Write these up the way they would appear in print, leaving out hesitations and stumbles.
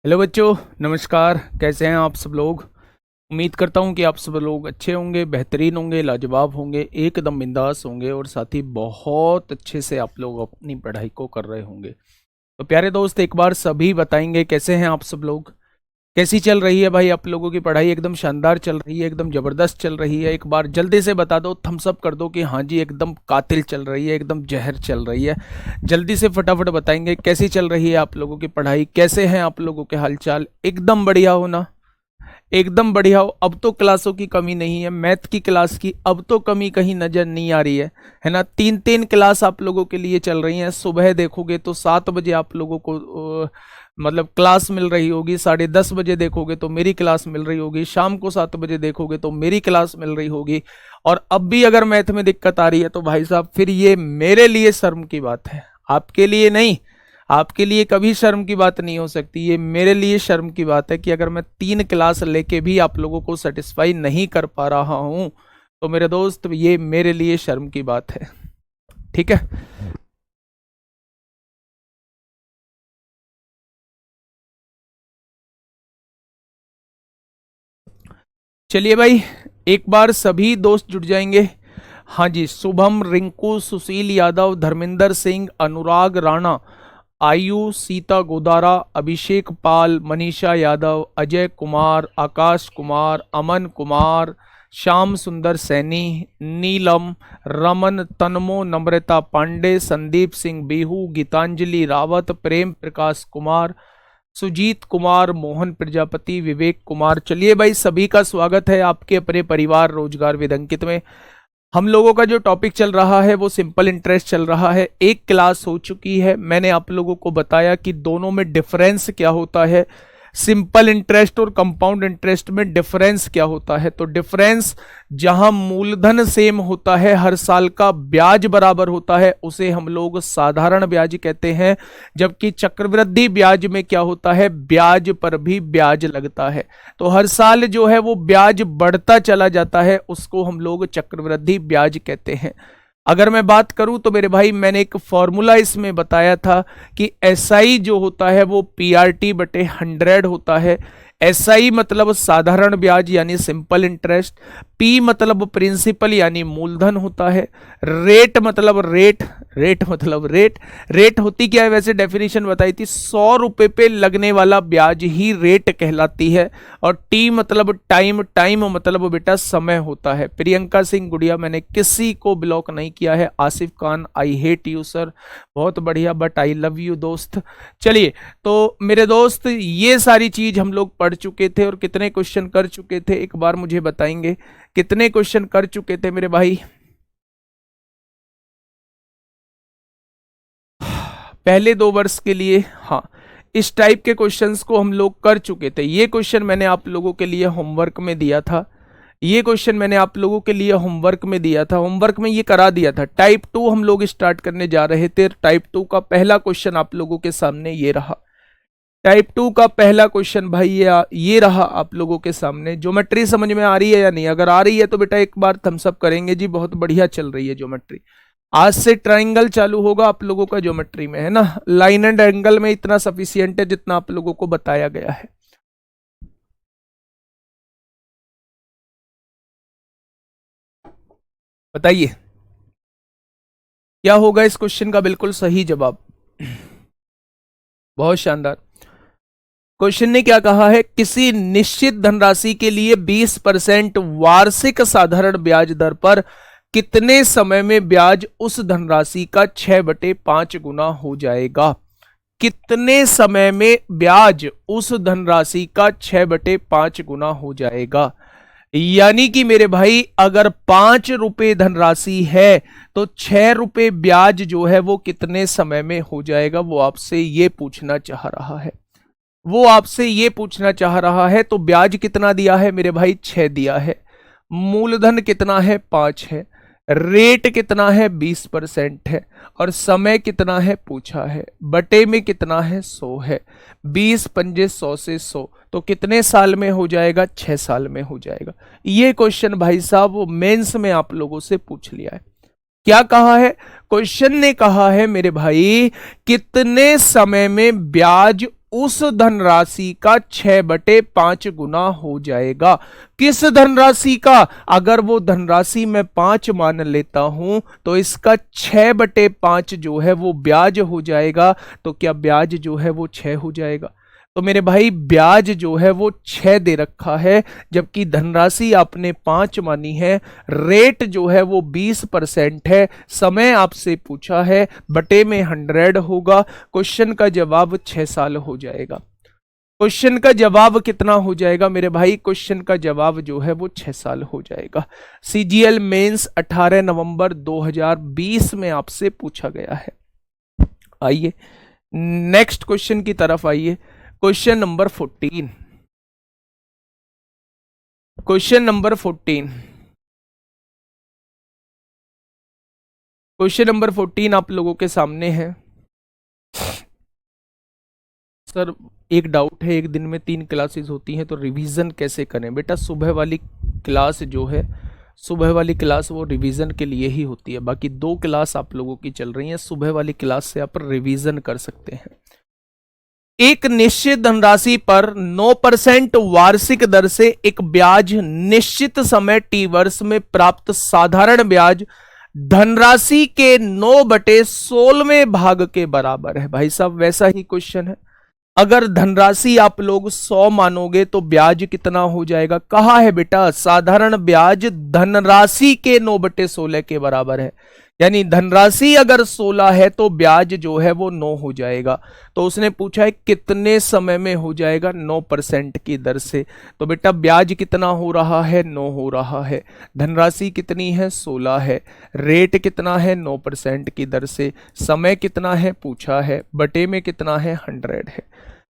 Hello बच्चों, नमस्कार। कैसे हैं आप सब लोग। उम्मीद करता हूं कि आप सब लोग अच्छे होंगे, बेहतरीन होंगे, लाजवाब होंगे, एकदम बिंदास होंगे और साथ ही बहुत अच्छे से आप लोग अपनी पढ़ाई को कर रहे होंगे। तो प्यारे दोस्त, एक बार सभी बताएंगे कैसे हैं आप सब लोग। कैसी चल रही है भाई आप लोगों की पढ़ाई। एकदम शानदार चल रही है, एकदम ज़बरदस्त चल रही है। एक बार जल्दी से बता दो, थम्स अप कर दो कि हाँ जी एकदम कातिल चल रही है, एकदम जहर चल रही है। जल्दी से फटाफट बताएंगे कैसी चल रही है आप लोगों की पढ़ाई, कैसे हैं आप लोगों के हालचाल। एकदम बढ़िया हो ना, एकदम बढ़िया हो। अब तो क्लासों की कमी नहीं है, मैथ की क्लास की अब तो कमी कहीं नजर नहीं आ रही है ना। तीन तीन क्लास आप लोगों के लिए चल रही हैं। सुबह देखोगे तो 7 बजे आप लोगों को मतलब क्लास मिल रही होगी, 10:30 बजे देखोगे तो मेरी क्लास मिल रही होगी, शाम को 7 बजे देखोगे तो मेरी क्लास मिल रही होगी। और अब भी अगर मैथ में दिक्कत आ रही है तो भाई साहब फिर ये मेरे लिए शर्म की बात है, आपके लिए नहीं। आपके लिए कभी शर्म की बात नहीं हो सकती, ये मेरे लिए शर्म की बात है कि अगर मैं 3 क्लास लेके भी आप लोगों को सेटिस्फाई नहीं कर पा रहा हूं तो मेरे दोस्त ये मेरे लिए शर्म की बात है। ठीक है। चलिए भाई, एक बार सभी दोस्त जुट जाएंगे। हाँ जी, शुभम, रिंकू, सुशील यादव, धर्मेंद्र सिंह, अनुराग राणा, आयु, सीता गोदारा, अभिषेक पाल, मनीषा यादव, अजय कुमार, आकाश कुमार, अमन कुमार, श्याम सुंदर सैनी, नीलम, रमन, तन्मो, नम्रता पांडे, संदीप सिंह बिहू, गीतांजलि रावत, प्रेम प्रकाश कुमार, सुजीत कुमार, मोहन प्रजापति, विवेक कुमार। चलिए भाई, सभी का स्वागत है आपके अपने परिवार रोजगार विदंकित में। हम लोगों का जो टॉपिक चल रहा है वो सिंपल इंटरेस्ट चल रहा है। एक क्लास हो चुकी है, मैंने आप लोगों को बताया कि दोनों में डिफरेंस क्या होता है। सिंपल इंटरेस्ट और कंपाउंड इंटरेस्ट में डिफरेंस क्या होता है। तो डिफरेंस, जहां मूलधन सेम होता है, हर साल का ब्याज बराबर होता है, उसे हम लोग साधारण ब्याज कहते हैं। जबकि चक्रवृद्धि ब्याज में क्या होता है, ब्याज पर भी ब्याज लगता है। तो हर साल जो है वो ब्याज बढ़ता चला जाता है, उसको हम लोग चक्रवृद्धि ब्याज कहते हैं। अगर मैं बात करूं तो मेरे भाई, मैंने एक फॉर्मूला इसमें बताया था कि एसआई जो होता है वो पीआरटी बटे 100 होता है। एसआई मतलब साधारण ब्याज यानी सिंपल इंटरेस्ट, पी मतलब प्रिंसिपल यानी मूलधन होता है, रेट मतलब रेट, रेट मतलब रेट। रेट होती क्या है वैसे, डेफिनेशन बताई थी, 100 रुपए पे लगने वाला ब्याज ही रेट कहलाती है। और टी मतलब टाइम, टाइम मतलब बेटा समय होता है। प्रियंका सिंह गुड़िया, मैंने किसी को ब्लॉक नहीं किया है। Asif Khan, I hate you sir, बहुत बढ़िया, बट आई लव यू दोस्त। चलिए, तो मेरे दोस्त ये सारी चीज हम लोग पढ़ चुके थे और कितने क्वेश्चन कर चुके थे, एक बार मुझे बताएंगे कितने क्वेश्चन कर चुके थे मेरे भाई। पहले 2 वर्ष के लिए, हाँ, इस टाइप के क्वेश्चंस को हम लोग कर चुके थे। ये क्वेश्चन मैंने आप लोगों के लिए होमवर्क में दिया था। ये क्वेश्चन मैंने आप लोगों के लिए होमवर्क में दिया था, होमवर्क में ये करा दिया था। टाइप 2 हम लोग स्टार्ट करने जा रहे थे। टाइप 2 का पहला क्वेश्चन आप लोगों के सामने ये रहा। टाइप 2 का पहला क्वेश्चन भाई ये रहा आप लोगों के सामने। ज्योमेट्री समझ में आ रही है या नहीं? अगर आ रही है तो बेटा एक बार थम्स अप करेंगे जी, बहुत बढ़िया चल रही है ज्योमेट्री। आज से ट्राइंगल चालू होगा आप लोगों का ज्योमेट्री में, है ना। लाइन एंड एंगल में इतना सफिशियंट है जितना आप लोगों को बताया गया है। बताइए क्या होगा इस क्वेश्चन का बिल्कुल सही जवाब। बहुत शानदार। क्वेश्चन ने क्या कहा है, किसी निश्चित धनराशि के लिए 20% वार्षिक साधारण ब्याज दर पर कितने समय में ब्याज उस धनराशि का 6/5 गुना हो जाएगा। कितने समय में ब्याज उस धनराशि का 6/5 गुना हो जाएगा। यानी कि मेरे भाई, अगर 5 रुपए धनराशि है तो 6 रुपए ब्याज जो है वो कितने समय में हो जाएगा, वो आपसे ये पूछना चाह रहा है। वो आपसे ये पूछना चाह रहा है। तो ब्याज कितना दिया है मेरे भाई, 6 दिया है। मूलधन कितना है, 5 है। रेट कितना है, 20% है। और समय कितना है पूछा है। बटे में कितना है, 100 है। 20 × 5 = 100 से 100, तो कितने साल में हो जाएगा, 6 साल में हो जाएगा। ये क्वेश्चन भाई साहब मेंस में आप लोगों से पूछ लिया है। क्या कहा है, क्वेश्चन ने कहा है मेरे भाई, कितने समय में ब्याज उस धनराशि का 6/5 गुना हो जाएगा। किस धनराशि का? अगर वो धनराशि मैं 5 मान लेता हूं तो इसका 6/5 जो है वो ब्याज हो जाएगा। तो क्या ब्याज जो है वो 6 हो जाएगा? तो मेरे भाई ब्याज जो है वो 6 दे रखा है, जबकि धनराशि आपने 5 मानी है। रेट जो है वो 20% है। समय आपसे पूछा है, बटे में 100 होगा। क्वेश्चन का जवाब 6 साल हो जाएगा। क्वेश्चन का जवाब कितना हो जाएगा मेरे भाई? क्वेश्चन का जवाब जो है वो 6 साल हो जाएगा। सीजीएल मेंस 18 नवंबर 2020 में आपसे पूछा गया है। आइए नेक्स्ट क्वेश्चन की तरफ आइए। Question number 14। Question number 14। Question number 14 आप लोगों के सामने है। सर एक डाउट है, एक दिन में 3 क्लासेस होती हैं तो रिवीजन कैसे करें? बेटा सुबह वाली क्लास जो है, सुबह वाली क्लास वो रिवीजन के लिए ही होती है। बाकी 2 क्लास आप लोगों की चल रही हैं। सुबह वाली क्लास से आप रिवीजन कर सकते हैं। एक निश्चित धनराशि पर 9% वार्षिक दर से एक ब्याज निश्चित समय टी वर्ष में प्राप्त साधारण ब्याज धनराशि के 9/16वें भाग के बराबर है। भाई साहब वैसा ही क्वेश्चन है। अगर धनराशि आप लोग 100 मानोगे तो ब्याज कितना हो जाएगा? कहा है बेटा साधारण ब्याज धनराशि के 9/16 के बराबर है। यानी धनराशि अगर 16 है तो ब्याज जो है वो 9 हो जाएगा। तो उसने पूछा है कितने समय में हो जाएगा? 9% की दर से। तो बेटा ब्याज कितना हो रहा है? 9 हो रहा है। धनराशि कितनी है? 16 है। रेट कितना है? 9% की दर से। समय कितना है पूछा है। बटे में कितना है? 100 है।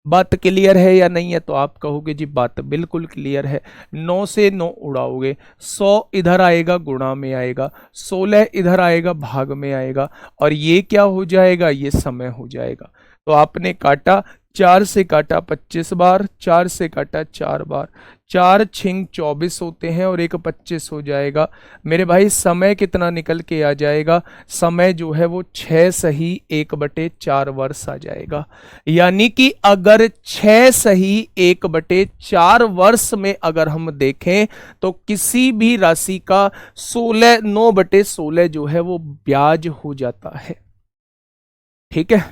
बात क्लियर है या नहीं है? तो आप कहोगे जी बात बिल्कुल क्लियर है। 9 से 9 उड़ाओगे, 100 इधर आएगा गुणा में आएगा, 16 इधर आएगा भाग में आएगा, और ये क्या हो जाएगा? ये समय हो जाएगा। तो आपने काटा, 4 से काटा 25 बार, 4 से काटा 4 बार, 4 छिंग 24 होते हैं और 1 25 हो जाएगा। मेरे भाई समय कितना निकल के आ जाएगा? समय जो है वो 6 सही 1/4 वर्ष आ जाएगा। यानी कि अगर 6 सही 1/4 वर्ष में अगर हम देखें तो किसी भी राशि का 9/16 जो है वो ब्याज हो जाता है। ठीक है,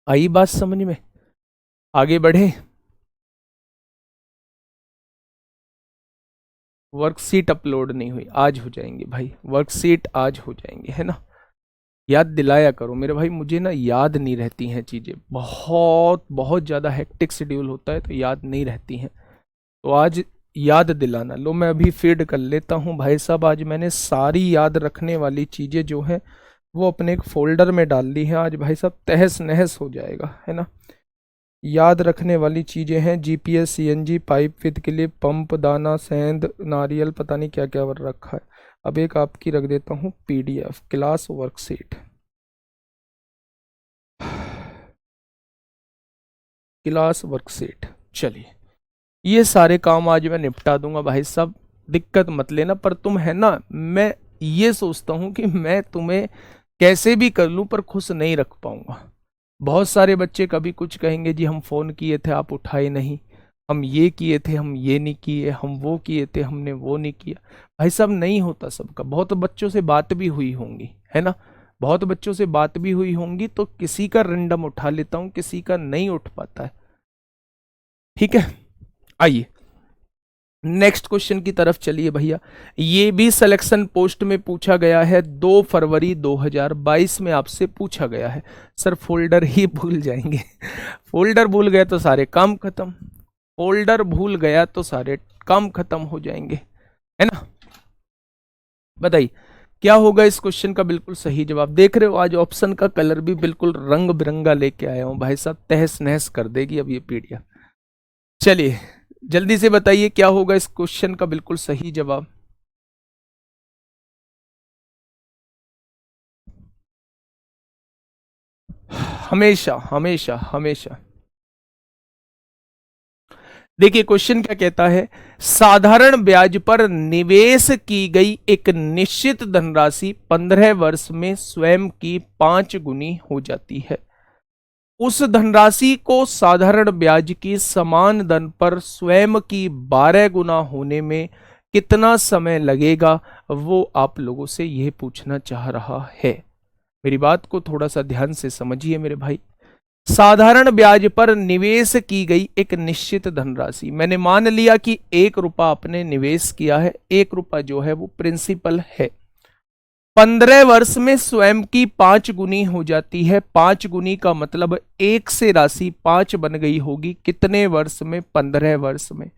आई बात समझ में? आगे बढ़े। वर्कशीट अपलोड नहीं हुई, आज हो जाएंगे भाई, वर्कशीट आज हो जाएंगे, है ना? याद दिलाया करो मेरे भाई, मुझे ना याद नहीं रहती हैं चीज़ें, बहुत बहुत ज़्यादा हेक्टिक शेड्यूल होता है तो याद नहीं रहती हैं। तो आज याद दिलाना। लो मैं अभी फीड कर लेता हूँ भाई साहब। आज मैंने सारी याद रखने वाली चीज़ें जो हैं वो अपने एक फोल्डर में डाल दी हैं। आज भाई साहब तहस नहस हो जाएगा, है ना? याद रखने वाली चीज़ें हैं GPS, CNG, pipe with clip, pump, दाना, सेंध, नारियल, पता नहीं क्या क्या रखा है। अब एक आपकी रख देता हूँ PDF, class worksheet, class worksheet. चलिए ये सारे काम आज मैं निपटा दूंगा भाई साहब, दिक्कत मत लेना। पर तुम है ना, मैं ये सोचता हूँ कि मैं तुम्हें कैसे भी कर लूँ पर खुश नहीं रख पाऊंगा। बहुत सारे बच्चे कभी कुछ कहेंगे जी हम फ़ोन किए थे आप उठाए नहीं, हम ये किए थे हम ये नहीं किए, हम वो किए थे हमने वो नहीं किया। भाई साहब नहीं होता सबका। बहुत बच्चों से बात भी हुई होंगी, है ना? बहुत बच्चों से बात भी हुई होंगी तो किसी का रैंडम उठा लेता हूँ, किसी का नहीं उठ पाता है। ठीक है, आइए नेक्स्ट क्वेश्चन की तरफ चलिए भैया। ये भी सिलेक्शन पोस्ट में पूछा गया है, 2 फरवरी 2022 में आपसे पूछा गया है। सर फोल्डर ही भूल जाएंगे फोल्डर भूल गए तो सारे काम खत्म, फोल्डर भूल गया तो सारे काम खत्म हो जाएंगे, है ना? बताइए क्या होगा इस क्वेश्चन का बिल्कुल सही जवाब? देख रहे हो आज ऑप्शन का कलर भी बिल्कुल रंग बिरंगा लेके आया हूं भाई साहब, तहस नहस कर देगी अब ये पीडीएफ। चलिए जल्दी से बताइए क्या होगा इस क्वेश्चन का बिल्कुल सही जवाब? हमेशा हमेशा हमेशा देखिए क्वेश्चन क्या कहता है, साधारण ब्याज पर निवेश की गई एक निश्चित धनराशि 15 वर्ष में स्वयं की 5 गुनी हो जाती है। उस धनराशि को साधारण ब्याज की समान दर पर स्वयं की 12 गुना होने में कितना समय लगेगा, वो आप लोगों से यह पूछना चाह रहा है। मेरी बात को थोड़ा सा ध्यान से समझिए मेरे भाई। साधारण ब्याज पर निवेश की गई एक निश्चित धनराशि, मैंने मान लिया कि 1 रुपया आपने निवेश किया है, 1 रुपया जो है वो प्रिंसिपल है। 15 वर्ष में स्वयं की 5 गुनी हो जाती है। 5 गुनी का मतलब 1 से राशि 5 बन गई होगी कितने वर्ष में? 15 वर्ष में।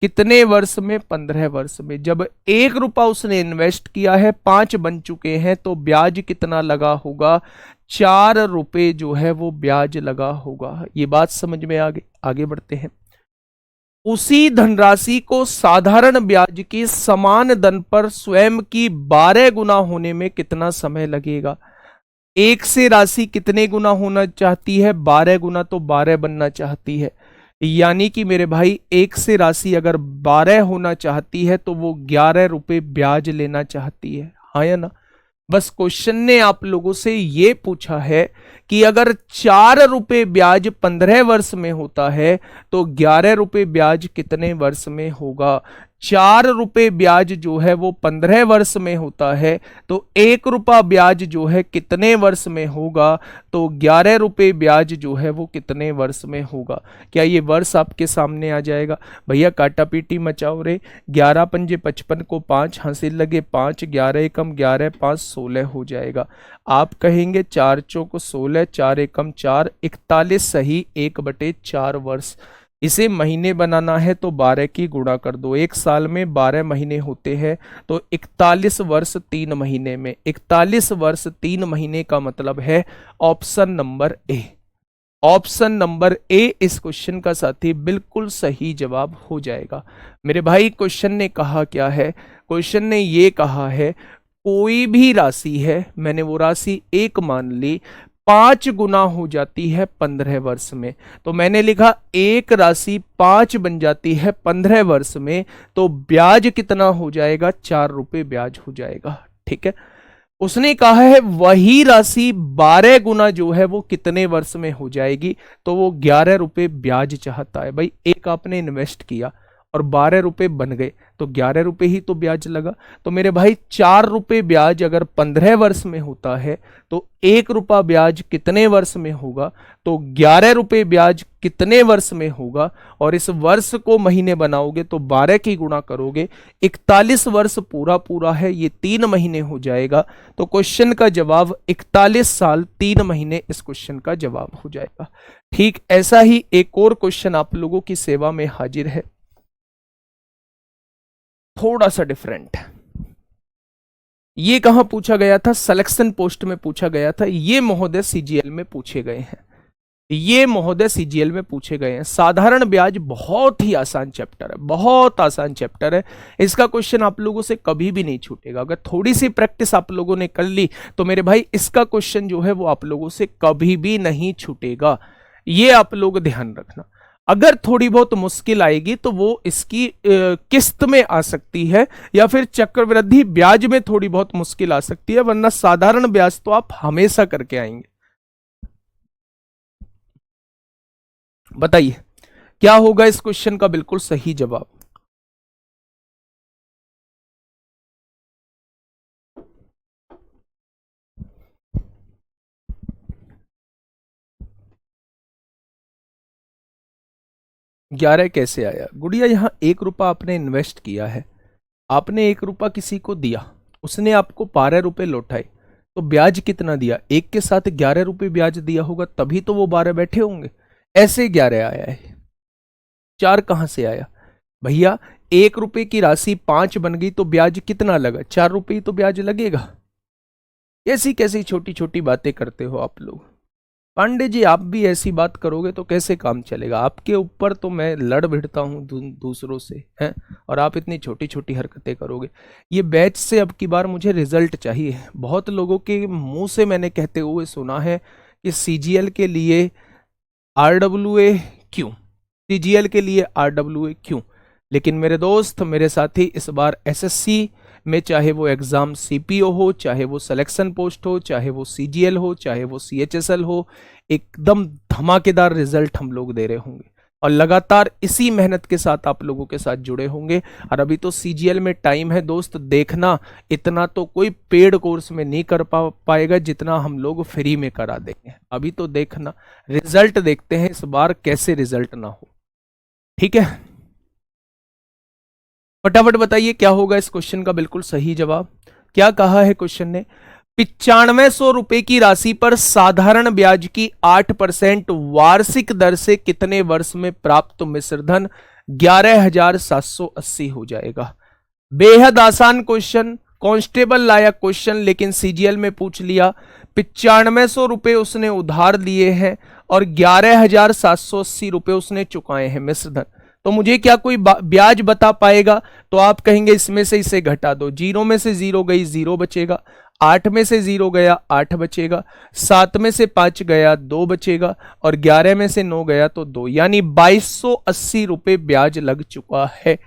कितने वर्ष में? 15 वर्ष में। जब 1 रुपया उसने इन्वेस्ट किया है, 5 बन चुके हैं, तो ब्याज कितना लगा होगा? 4 रुपए जो है वो ब्याज लगा होगा। ये बात समझ में आगे बढ़ते हैं। उसी धनराशि को साधारण ब्याज की समान दर पर स्वयं की 12 गुना होने में कितना समय लगेगा? 1 से राशि कितने गुना होना चाहती है? 12 गुना, तो 12 बनना चाहती है। यानी कि मेरे भाई 1 से राशि अगर 12 होना चाहती है तो वो 11 रुपए ब्याज लेना चाहती है, हाँ या ना? बस क्वेश्चन ने आप लोगों से ये पूछा है कि अगर 4 रुपए ब्याज 15 वर्ष में होता है तो 11 रुपए ब्याज कितने वर्ष में होगा? 4 रुपए ब्याज जो है वो 15 वर्ष में होता है, तो 1 रुपया ब्याज जो है कितने वर्ष में होगा? तो 11 रुपए ब्याज जो है वो कितने वर्ष में होगा? क्या ये वर्ष आपके सामने आ जाएगा? भैया काटा पीटी मचाओ रे। 11 पंजे 55 को 5 हासिल लगे 5, 11 एकम 11, 5 16 हो जाएगा। आप कहेंगे 4 चौक 16, 4 एकम 4, 41 सही 1/4 वर्ष। इसे महीने बनाना है तो 12 की गुणा कर दो। 1 साल में 12 महीने होते हैं, तो 41 वर्ष 3 महीने में। 41 वर्ष 3 महीने का मतलब है option number A. Option number A इस क्वेश्चन का साथी बिल्कुल सही जवाब हो जाएगा। मेरे भाई क्वेश्चन ने कहा क्या है? क्वेश्चन ने ये कहा है कोई भी राशि है, मैंने वो राशि 1 मान ली, 5 गुना हो जाती है 15 वर्ष में, तो मैंने लिखा 1 राशि 5 बन जाती है 15 वर्ष में, तो ब्याज कितना हो जाएगा? 4 रुपए ब्याज हो जाएगा। ठीक है। उसने कहा है वही राशि 12 गुना जो है वो कितने वर्ष में हो जाएगी, तो वो 11 रुपए ब्याज चाहता है। भाई 1 आपने इन्वेस्ट किया और 12 रुपए बन गए, तो 11 रुपए ही तो ब्याज लगा। तो मेरे भाई 4 रुपए ब्याज अगर 15 वर्ष में होता है तो 1 रुपया ब्याज कितने वर्ष में होगा? तो 11 रुपए ब्याज कितने वर्ष में होगा? और इस वर्ष को महीने बनाओगे तो 12 की गुणा करोगे, 41 वर्ष पूरा पूरा है, ये 3 महीने हो जाएगा। तो क्वेश्चन का जवाब 41 साल 3 महीने इस क्वेश्चन का जवाब हो जाएगा। ठीक ऐसा ही एक और क्वेश्चन आप लोगों की सेवा में हाजिर है, थोड़ा सा डिफरेंट। ये कहां पूछा गया था? सिलेक्शन पोस्ट में पूछा गया था। ये महोदय सीजीएल में पूछे गए हैं। ये महोदय सीजीएल में पूछे गए हैं। साधारण ब्याज बहुत ही आसान चैप्टर है, बहुत आसान चैप्टर है। इसका क्वेश्चन आप लोगों से कभी भी नहीं छूटेगा। अगर थोड़ी सी प्रैक्टिस आप लोगों ने कर ली तो मेरे भाई इसका क्वेश्चन जो है वो आप लोगों से कभी भी नहीं छूटेगा। ये आप लोग ध्यान रखना। अगर थोड़ी बहुत मुश्किल आएगी तो वो इसकी किस्त में आ सकती है, या फिर चक्रवृद्धि ब्याज में थोड़ी बहुत मुश्किल आ सकती है, वरना साधारण ब्याज तो आप हमेशा करके आएंगे। बताइए क्या होगा इस क्वेश्चन का बिल्कुल सही जवाब? ग्यारह कैसे आया? गुड़िया यहां 1 रुपया आपने इन्वेस्ट किया है, आपने 1 रुपया किसी को दिया, उसने आपको 12 रुपए लौटाए, तो ब्याज कितना दिया? 1 के साथ 11 रुपए ब्याज दिया होगा, तभी तो वो 12 बैठे होंगे। ऐसे 11 आया है। 4 कहां से आया? भैया 1 रुपए की राशि 5 बन गई तो ब्याज कितना लगा? 4 रुपए ही तो ब्याज लगेगा। ऐसी कैसी छोटी छोटी बातें करते हो आप लोग? पांडे जी आप भी ऐसी बात करोगे तो कैसे काम चलेगा? आपके ऊपर तो मैं लड़ भिड़ता हूँ दूसरों से, हैं, और आप इतनी छोटी छोटी हरकतें करोगे। ये बैच से अब की बार मुझे रिजल्ट चाहिए। बहुत लोगों के मुंह से मैंने कहते हुए सुना है कि सीजीएल के लिए आरडब्ल्यूए क्यों, सीजीएल के लिए आरडब्ल्यूए क्यों? लेकिन मेरे दोस्त, मेरे साथी, इस बार एसएससी में, चाहे वो एग्जाम सीपीओ हो, चाहे वो सिलेक्शन पोस्ट हो, चाहे वो सीजीएल हो, चाहे वो सीएचएसएल हो, एकदम धमाकेदार रिजल्ट हम लोग दे रहे होंगे और लगातार इसी मेहनत के साथ आप लोगों के साथ जुड़े होंगे। और अभी तो सीजीएल में टाइम है दोस्त, देखना इतना तो कोई पेड कोर्स में नहीं कर पाएगा जितना हम लोग फ्री में करा देंगे। अभी तो देखना, रिजल्ट देखते हैं इस बार कैसे रिजल्ट ना हो, ठीक है। फटाफट बताइए क्या होगा इस क्वेश्चन का बिल्कुल सही जवाब। क्या कहा है क्वेश्चन ने, 9500 रुपए की राशि पर साधारण ब्याज की 8% वार्षिक दर से कितने वर्ष में प्राप्त मिश्र धन 11,780 हो जाएगा। बेहद आसान क्वेश्चन, कांस्टेबल लाया क्वेश्चन, लेकिन सीजीएल में पूछ लिया। 9500 रुपए उसने उधार लिए हैं और 11,780 रुपए उसने चुकाए हैं मिश्र धन। तो मुझे क्या कोई ब्याज बता पाएगा? तो आप कहेंगे इसमें से इसे घटा दो, 0 में से 0 गई 0 बचेगा, 8 में से 0 गया 8 बचेगा, 7 में से 5 गया 2 बचेगा और 11 में से 9 गया तो 2, यानी 2280 रुपए ब्याज लग चुका है।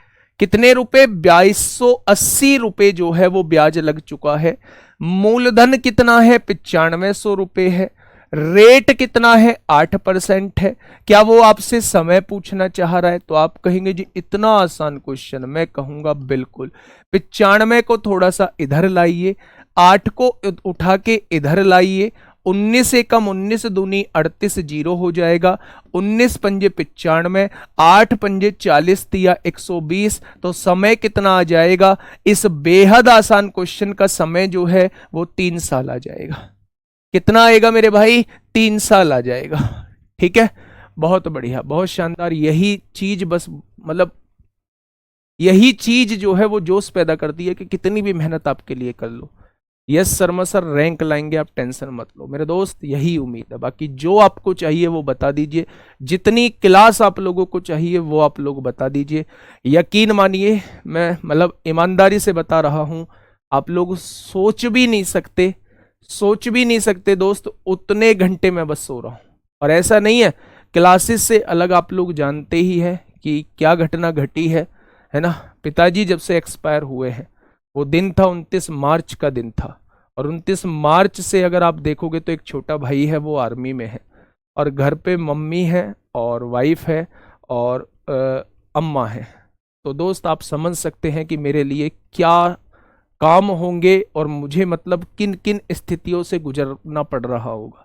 कितने रुपए? 2280 रुपए जो है वो ब्याज लग चुका है। मूलधन कितना है? 9500 रुपए है। रेट कितना है? 8% है। क्या वो आपसे समय पूछना चाह रहा है? तो आप कहेंगे जी इतना आसान क्वेश्चन, मैं कहूंगा बिल्कुल। 95 को थोड़ा सा इधर लाइए, 8 को उठा के इधर लाइए, 19 से कम 19 दूनी 38 0 हो जाएगा, 19 पंजे 95, 8 पंजे 40 दिया 120, तो समय कितना आ जाएगा? इस बेहद आसान क्वेश्चन का समय जो है वो 3 साल आ जाएगा। कितना आएगा मेरे भाई? 3 साल आ जाएगा, ठीक है। बहुत बढ़िया, बहुत शानदार। यही चीज बस मतलब यही चीज जो है वो जोश पैदा करती है कि कितनी भी मेहनत आपके लिए कर लो, यस शर्मा सर रैंक लाएंगे, आप टेंशन मत लो मेरे दोस्त, यही उम्मीद है। बाकी जो आपको चाहिए वो बता दीजिए, जितनी क्लास आप लोगों को चाहिए वो आप लोग बता दीजिए। यकीन मानिए, मैं मतलब ईमानदारी से बता रहा हूं, आप लोग सोच भी नहीं सकते दोस्त, उतने घंटे मैं बस सो रहा हूं। और ऐसा नहीं है, क्लासेस से अलग आप लोग जानते ही हैं कि क्या घटना घटी है ना। पिताजी जब से एक्सपायर हुए हैं, वो दिन था 29 मार्च का दिन था, और 29 मार्च से अगर आप देखोगे तो एक छोटा भाई है वो आर्मी में है, और घर पे मम्मी है और वाइफ है और अम्मा है। तो दोस्त आप समझ सकते हैं कि मेरे लिए क्या काम होंगे और मुझे मतलब किन किन स्थितियों से गुजरना पड़ रहा होगा।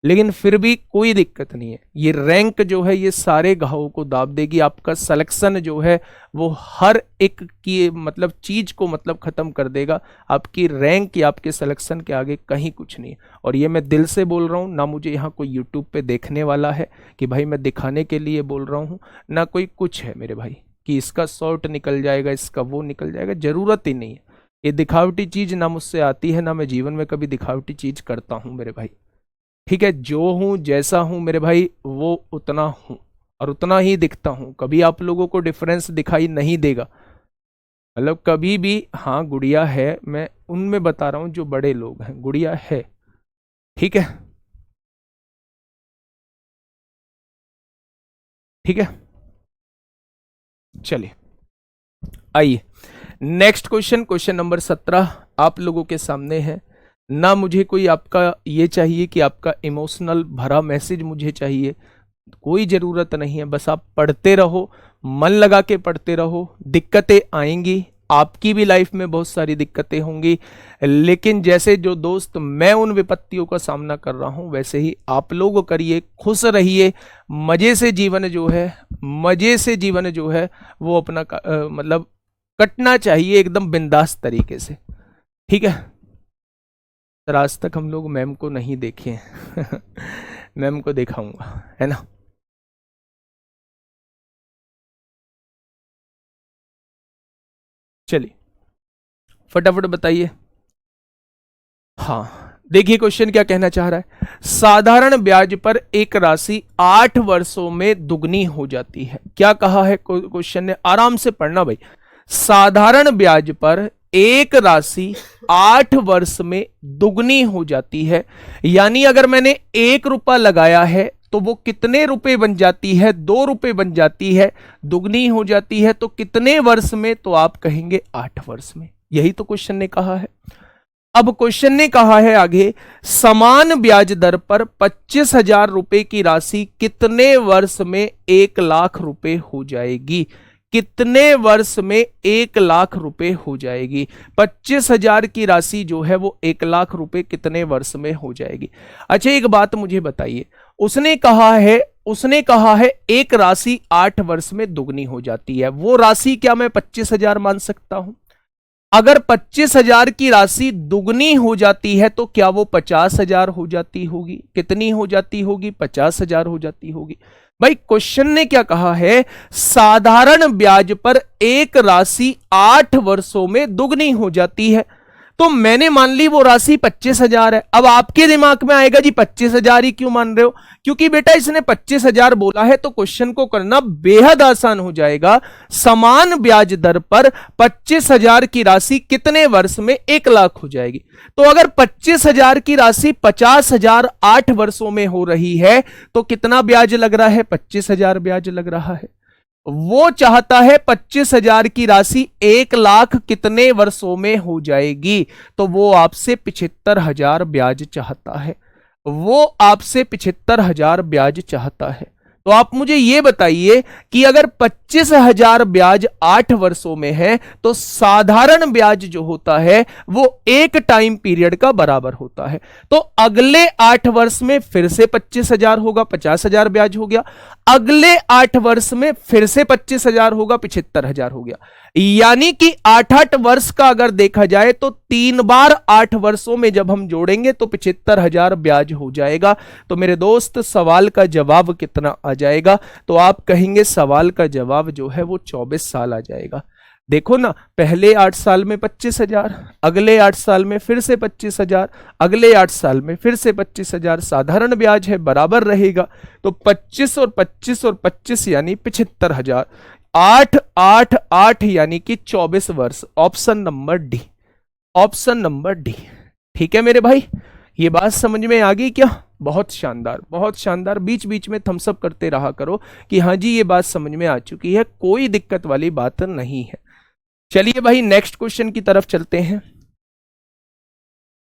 लेकिन फिर भी कोई दिक्कत नहीं है, ये रैंक जो है ये सारे घावों को दाब देगी। आपका सिलेक्शन जो है वो हर एक की मतलब चीज को मतलब खत्म कर देगा। आपकी रैंक या आपके सिलेक्शन के आगे कहीं कुछ नहीं है। और ये मैं दिल से बोल रहा हूँ, ना मुझे यहाँ कोई यूट्यूब पे देखने वाला है कि भाई मैं दिखाने के लिए बोल रहा हूँ, ना कोई कुछ है मेरे भाई कि इसका शॉर्ट निकल जाएगा, इसका वो निकल जाएगा, जरूरत ही नहीं है। ये दिखावटी चीज ना मुझसे आती है, ना मैं जीवन में कभी दिखावटी चीज करता हूं मेरे भाई, ठीक है। जो हूं जैसा हूं मेरे भाई वो उतना हूं और उतना ही दिखता हूं। कभी आप लोगों को डिफरेंस दिखाई नहीं देगा, मतलब कभी भी। हाँ गुड़िया है, मैं उनमें बता रहा हूं जो बड़े लोग हैं, गुड़िया है, ठीक है, ठीक है। चलिए आइए नेक्स्ट क्वेश्चन, क्वेश्चन नंबर 17 आप लोगों के सामने है। ना मुझे कोई आपका ये चाहिए कि आपका इमोशनल भरा मैसेज मुझे चाहिए, कोई ज़रूरत नहीं है। बस आप पढ़ते रहो, मन लगा के पढ़ते रहो। दिक्कतें आएंगी, आपकी भी लाइफ में बहुत सारी दिक्कतें होंगी, लेकिन जैसे जो दोस्त मैं उन विपत्तियों का सामना कर रहा हूं वैसे ही आप लोग करिए, खुश रहिए, मजे से जीवन जो है, मजे से जीवन जो है वो अपना मतलब कटना चाहिए एकदम बिंदास तरीके से, ठीक है। सर आज तक हम लोग मैम को नहीं देखे हैं मैम को दिखाऊंगा, है ना। चलिए फटाफट बताइए। हाँ देखिए क्वेश्चन क्या कहना चाह रहा है, साधारण ब्याज पर एक राशि 8 वर्षों में दुगनी हो जाती है। क्या कहा है क्वेश्चन ने, आराम से पढ़ना भाई। साधारण ब्याज पर एक राशि 8 वर्ष में दुगनी हो जाती है, यानी अगर मैंने 1 रुपया लगाया है तो वो कितने रुपए बन जाती है? 2 रुपए बन जाती है। दुगनी हो जाती है तो कितने वर्ष में? तो आप कहेंगे 8 वर्ष में। यही तो क्वेश्चन ने कहा है। अब क्वेश्चन ने कहा है आगे, समान ब्याज दर पर 25,000 रुपए की राशि कितने वर्ष में 1,00,000 रुपए हो जाएगी? कितने वर्ष में 1,00,000 रुपए हो जाएगी? 25,000 की राशि जो है वो 1,00,000 रुपए कितने वर्ष में हो जाएगी? अच्छा एक बात मुझे बताइए, उसने कहा है एक राशि 8 वर्ष में दुगनी हो जाती है, वो राशि क्या मैं 25,000 मान सकता हूं? अगर 25,000 की राशि दुगनी हो जाती है तो क्या वो 50,000 हो जाती होगी? कितनी हो जाती होगी? 50,000 हो जाती होगी। भाई क्वेश्चन ने क्या कहा है, साधारण ब्याज पर एक राशि 8 वर्षों में दुगनी हो जाती है, तो मैंने मान ली वो राशि 25,000 है। अब आपके दिमाग में आएगा जी 25,000 ही क्यों मान रहे हो? क्योंकि बेटा इसने 25,000 बोला है तो क्वेश्चन को करना बेहद आसान हो जाएगा। समान ब्याज दर पर 25,000 की राशि कितने वर्ष में 1,00,000 हो जाएगी? तो अगर 25,000 की राशि 50,000 8 वर्षों में हो रही है तो कितना ब्याज लग रहा है? 25,000 ब्याज लग रहा है। वो चाहता है 25,000 की राशि 1,00,000 कितने वर्षों में हो जाएगी? तो वो आपसे 75,000 ब्याज चाहता है। वो आपसे 75,000 ब्याज चाहता है। तो आप मुझे ये बताइए कि अगर 25,000 ब्याज 8 वर्षों में है तो साधारण ब्याज जो होता है वो एक टाइम पीरियड का बराबर होता है। तो अगले 8 वर्ष में फिर से 25,000 होगा, 50,000 ब्याज हो गया। अगले 8 वर्ष में फिर से 25,000 होगा, 75,000 हो गया। यानी कि 8-8 वर्ष का अगर देखा जाए तो 3 बार 8 वर्षों में जब हम जोड़ेंगे तो 75,000 ब्याज हो जाएगा। तो मेरे दोस्त सवाल का जवाब कितना आ जाएगा? तो आप कहेंगे सवाल का जवाब जो है वो 24 साल आ जाएगा। देखो ना, पहले 8 साल में 25,000, अगले 8 साल में फिर से 25,000, अगले 8 साल में फिर से 25,000, साधारण ब्याज है बराबर रहेगा। तो 25 और 25 और 25 यानी 75,000, 8 8 8 यानी कि 24 वर्ष। Option number D, option number D. ठीक है मेरे भाई, ये बात समझ में आ गई क्या? बहुत शानदार, बहुत शानदार। बीच बीच में थम्स अप करते रहा करो कि हाँ जी ये बात समझ में आ चुकी है, कोई दिक्कत वाली बात नहीं है। चलिए भाई नेक्स्ट क्वेश्चन की तरफ चलते हैं।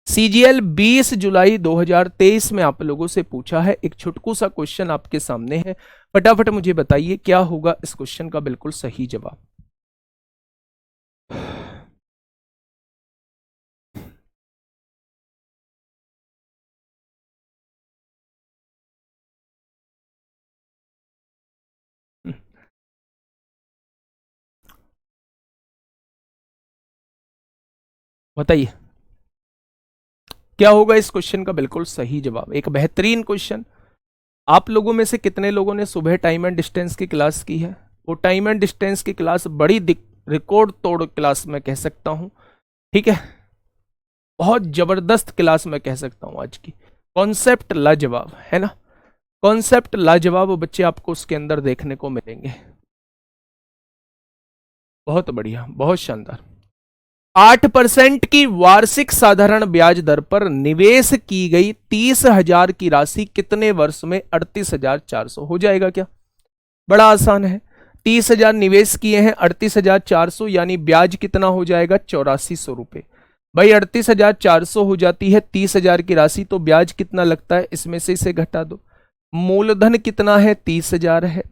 सीजीएल 20 जुलाई 2023 में आप लोगों से पूछा है, एक छुटकू सा क्वेश्चन आपके सामने है। फटाफट मुझे बताइए क्या होगा इस क्वेश्चन का बिल्कुल सही जवाब। बताइए क्या होगा इस क्वेश्चन का बिल्कुल सही जवाब। एक बेहतरीन क्वेश्चन। आप लोगों में से कितने लोगों ने सुबह टाइम एंड डिस्टेंस की क्लास की है? वो टाइम एंड डिस्टेंस की क्लास बड़ी रिकॉर्ड तोड़ क्लास मैं कह सकता हूं। ठीक है, बहुत जबरदस्त क्लास मैं कह सकता हूं आज की। कॉन्सेप्ट लाजवाब है ना, कॉन्सेप्ट लाजवाब बच्चे आपको उसके अंदर देखने को मिलेंगे। बहुत बढ़िया, बहुत शानदार। 8% की वार्षिक साधारण ब्याज दर पर निवेश की गई 30,000 की राशि कितने वर्ष में 38,400 हो जाएगा? क्या बड़ा आसान है। 30,000 निवेश किए हैं, 38,400 यानी ब्याज कितना हो जाएगा? 8400 रुपए। भाई 38,400 हो जाती है 30,000 की राशि, तो ब्याज कितना लगता है? इसमें से इसे घटा दो। मूलधन कितना है? 30,000 है।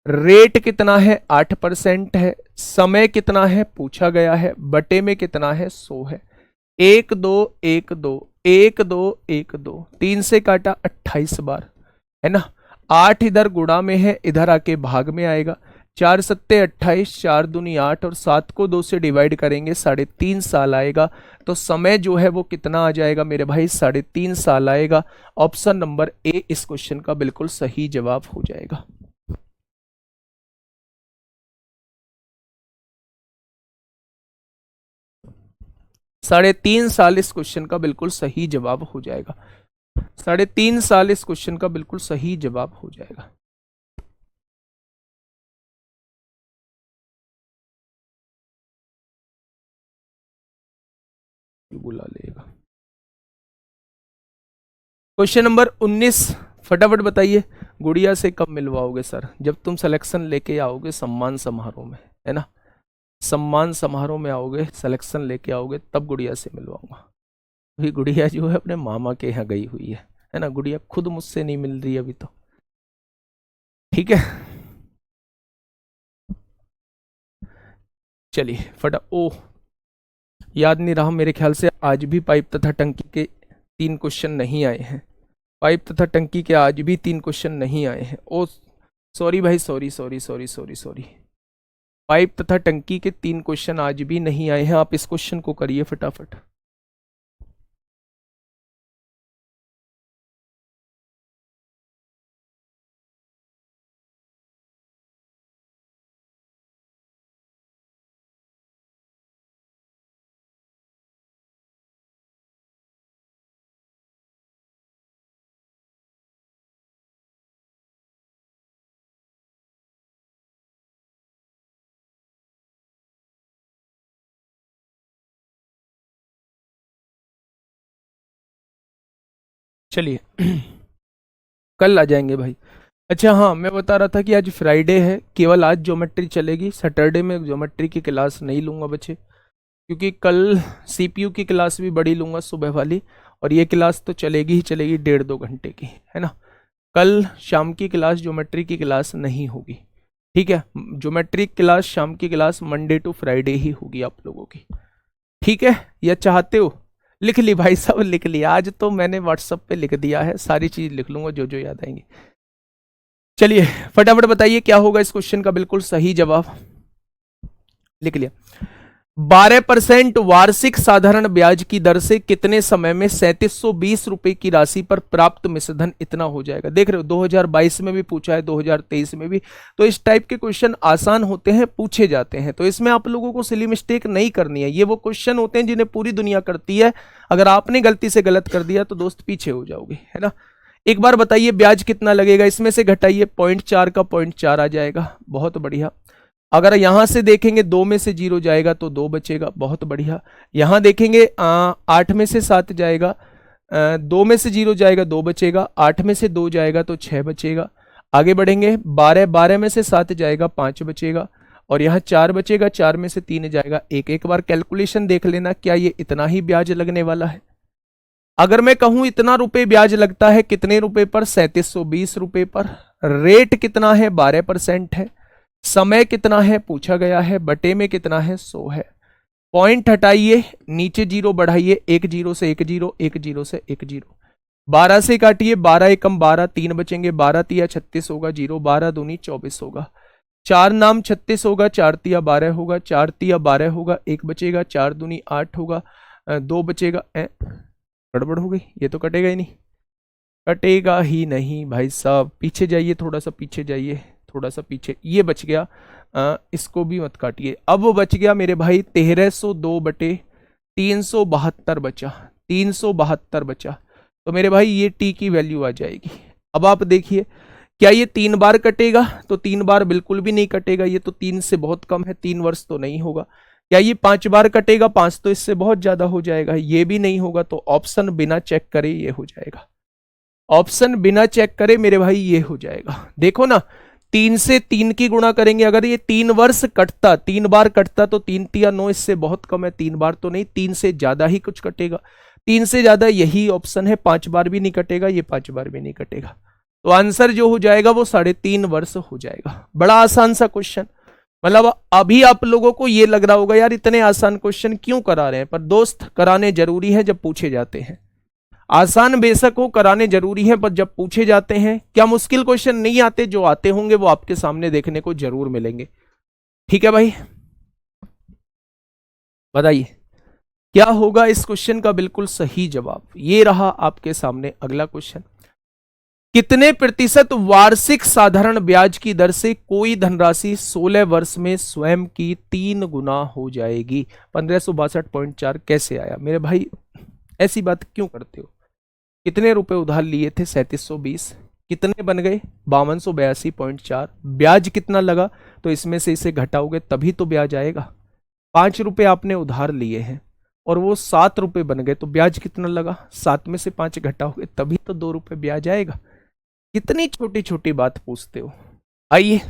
रेट कितना है? 8% है। समय कितना है? पूछा गया है। बटे में कितना है? 100 है। 1 2 1 2 1 2 1 2 3 से काटा 28 बार है ना। 8 इधर गुणा में है, इधर आके भाग में आएगा। 4 सत्ते 28, 4 दूनी 8 और 7 को 2 से डिवाइड करेंगे 3.5 साल आएगा। तो समय जो है वो कितना आ जाएगा मेरे भाई? 3.5 साल आएगा। ऑप्शन नंबर ए इस क्वेश्चन का बिल्कुल सही जवाब हो जाएगा। 3.5 साल इस क्वेश्चन का बिल्कुल सही जवाब हो जाएगा। 3.5 साल इस क्वेश्चन का बिल्कुल सही जवाब हो जाएगा। बुला लेगा। क्वेश्चन नंबर 19 फटाफट बताइए। गुड़िया से कब मिलवाओगे सर? जब तुम सिलेक्शन लेके आओगे सम्मान समारोह में, है ना। सम्मान समारोह में आओगे, सिलेक्शन लेके आओगे, तब गुड़िया से मिलवाऊंगा। अभी गुड़िया जो है अपने मामा के यहाँ गई हुई है ना, गुड़िया खुद मुझसे नहीं मिल रही अभी तो, ठीक है। चलिए फटा, ओह याद नहीं रहा, मेरे ख्याल से आज भी पाइप तथा टंकी के 3 क्वेश्चन नहीं आए हैं। पाइप तथा टंकी के आज भी 3 क्वेश्चन नहीं आए हैं। ओ सॉरी भाई, sorry sorry sorry sorry sorry, pipe तथा टंकी के 3 क्वेश्चन आज भी नहीं आए हैं। आप इस क्वेश्चन को करिए फटाफट। चलिए कल आ जाएंगे भाई। अच्छा हाँ, मैं बता रहा था कि आज फ्राइडे है, केवल आज ज्योमेट्री चलेगी, सैटरडे में ज्योमेट्री की क्लास नहीं लूँगा बच्चे, क्योंकि कल सीपीयू की क्लास भी बड़ी लूँगा सुबह वाली, और ये क्लास तो चलेगी ही चलेगी 1.5-2 घंटे की, है ना। कल शाम की क्लास ज्योमेट्री की क्लास नहीं होगी, ठीक है। ज्योमेट्री क्लास शाम की क्लास मंडे टू फ्राइडे ही होगी आप लोगों की, ठीक है। या चाहते हो, लिख ली भाई साहब, लिख लिया। आज तो मैंने व्हाट्सएप पे लिख दिया है, सारी चीज लिख लूंगा जो जो याद आएंगी। चलिए फटाफट बताइए क्या होगा इस क्वेश्चन का बिल्कुल सही जवाब। लिख लिया। 12% वार्षिक साधारण ब्याज की दर से कितने समय में 3720 रुपए की राशि पर प्राप्त मिश्रधन इतना हो जाएगा। देख रहे हो 2022 में भी पूछा है, 2023 में भी। तो इस टाइप के क्वेश्चन आसान होते हैं, पूछे जाते हैं, तो इसमें आप लोगों को सिली मिस्टेक नहीं करनी है। ये वो क्वेश्चन होते हैं जिन्हें पूरी दुनिया करती है, अगर आपने गलती से गलत कर दिया तो दोस्त पीछे हो जाओगे, है ना। एक बार बताइए ब्याज कितना लगेगा, इसमें से घटाइए, 0.4 का 0.4 आ जाएगा, बहुत बढ़िया। अगर यहां से देखेंगे 2 में से 0 जाएगा तो 2 बचेगा, बहुत बढ़िया। यहां देखेंगे 8 में से 7 जाएगा, 2 में से 0 जाएगा 2 बचेगा, 8 में से 2 जाएगा तो 6 बचेगा। आगे बढ़ेंगे 12 में से 7 जाएगा 5 बचेगा, और यहाँ 4 बचेगा, 4 में से 3 जाएगा 1। एक बार कैलकुलेशन देख लेना, क्या ये इतना ही ब्याज लगने वाला है। अगर मैं कहूं इतना रुपए ब्याज लगता है, कितने रुपए पर, 3720 रुपए पर। रेट कितना है, 12% है। समय कितना है पूछा गया है, बटे में कितना है, 100 है। पॉइंट हटाइए, नीचे 0 बढ़ाइए, 1 0 से 1 0, 1 0 से 1 0। 12 से काटिए, 12 एकम 12, 3 बचेंगे, 12 तिया 36 होगा, 0 12 दूनी 24 होगा। 4 नाम 36 होगा, 4 तिया 12 होगा, 4 तिया 12 होगा, 1 बचेगा, 4 दूनी 8 होगा, 2 बचेगा। गड़बड़ हो गई, ये तो कटेगा ही नहीं, कटेगा ही नहीं भाई साहब। पीछे जाइए, थोड़ा सा पीछे जाइए, थोड़ा सा पीछे, ये बच गया। इसको भी मत काटिए। अब वो बच गया मेरे भाई 1302 बटे 372 बचा, 372 बचा। तो मेरे भाई ये टी की वैल्यू आ जाएगी। अब आप देखिए, क्या ये 3 बार कटेगा, तो 3 बार बिल्कुल भी नहीं कटेगा, ये तो 3 से बहुत कम है, 3 वर्ष तो नहीं होगा। क्या ये 5 बार कटेगा, 5 तो इससे बहुत ज्यादा हो जाएगा, ये भी नहीं होगा। तो ऑप्शन बिना चेक करे ये हो जाएगा, ऑप्शन बिना चेक करे मेरे भाई ये हो जाएगा। देखो ना, 3 से 3 की गुणा करेंगे, अगर ये 3 वर्ष कटता, 3 बार कटता, तो 3 तिया 9, इससे बहुत कम है, 3 बार तो नहीं, 3 से ज्यादा ही कुछ कटेगा। 3 से ज्यादा यही ऑप्शन है, 5 बार भी नहीं कटेगा, ये 5 बार भी नहीं कटेगा। तो आंसर जो हो जाएगा वो 3.5 वर्ष हो जाएगा। बड़ा आसान सा क्वेश्चन। मतलब अभी आप लोगों को ये लग रहा होगा यार इतने आसान क्वेश्चन क्यों करा रहे हैं, पर दोस्त कराने जरूरी है जब पूछे जाते हैं। आसान बेशक हो, कराने जरूरी है, पर जब पूछे जाते हैं, क्या मुश्किल क्वेश्चन नहीं आते, जो आते होंगे वो आपके सामने देखने को जरूर मिलेंगे। ठीक है भाई, बताइए क्या होगा इस क्वेश्चन का बिल्कुल सही जवाब। ये रहा आपके सामने अगला क्वेश्चन। कितने प्रतिशत वार्षिक साधारण ब्याज की दर से कोई धनराशि 16 वर्ष में स्वयं की 3 गुना हो जाएगी। 1562.4 कैसे आया मेरे भाई, ऐसी बात क्यों करते हो। कितने रुपए उधार लिए थे, 3720, कितने बन गए, 5282.4। ब्याज कितना लगा, तो इसमें से इसे घटाओगे तभी तो ब्याज आएगा। 5 रुपए आपने उधार लिए हैं और वो 7 रुपए बन गए, तो ब्याज कितना लगा, 7 में से 5 घटाओगे तभी तो 2 रुपए ब्याज आएगा। कितनी छोटी छोटी बात पूछते हो। आइए,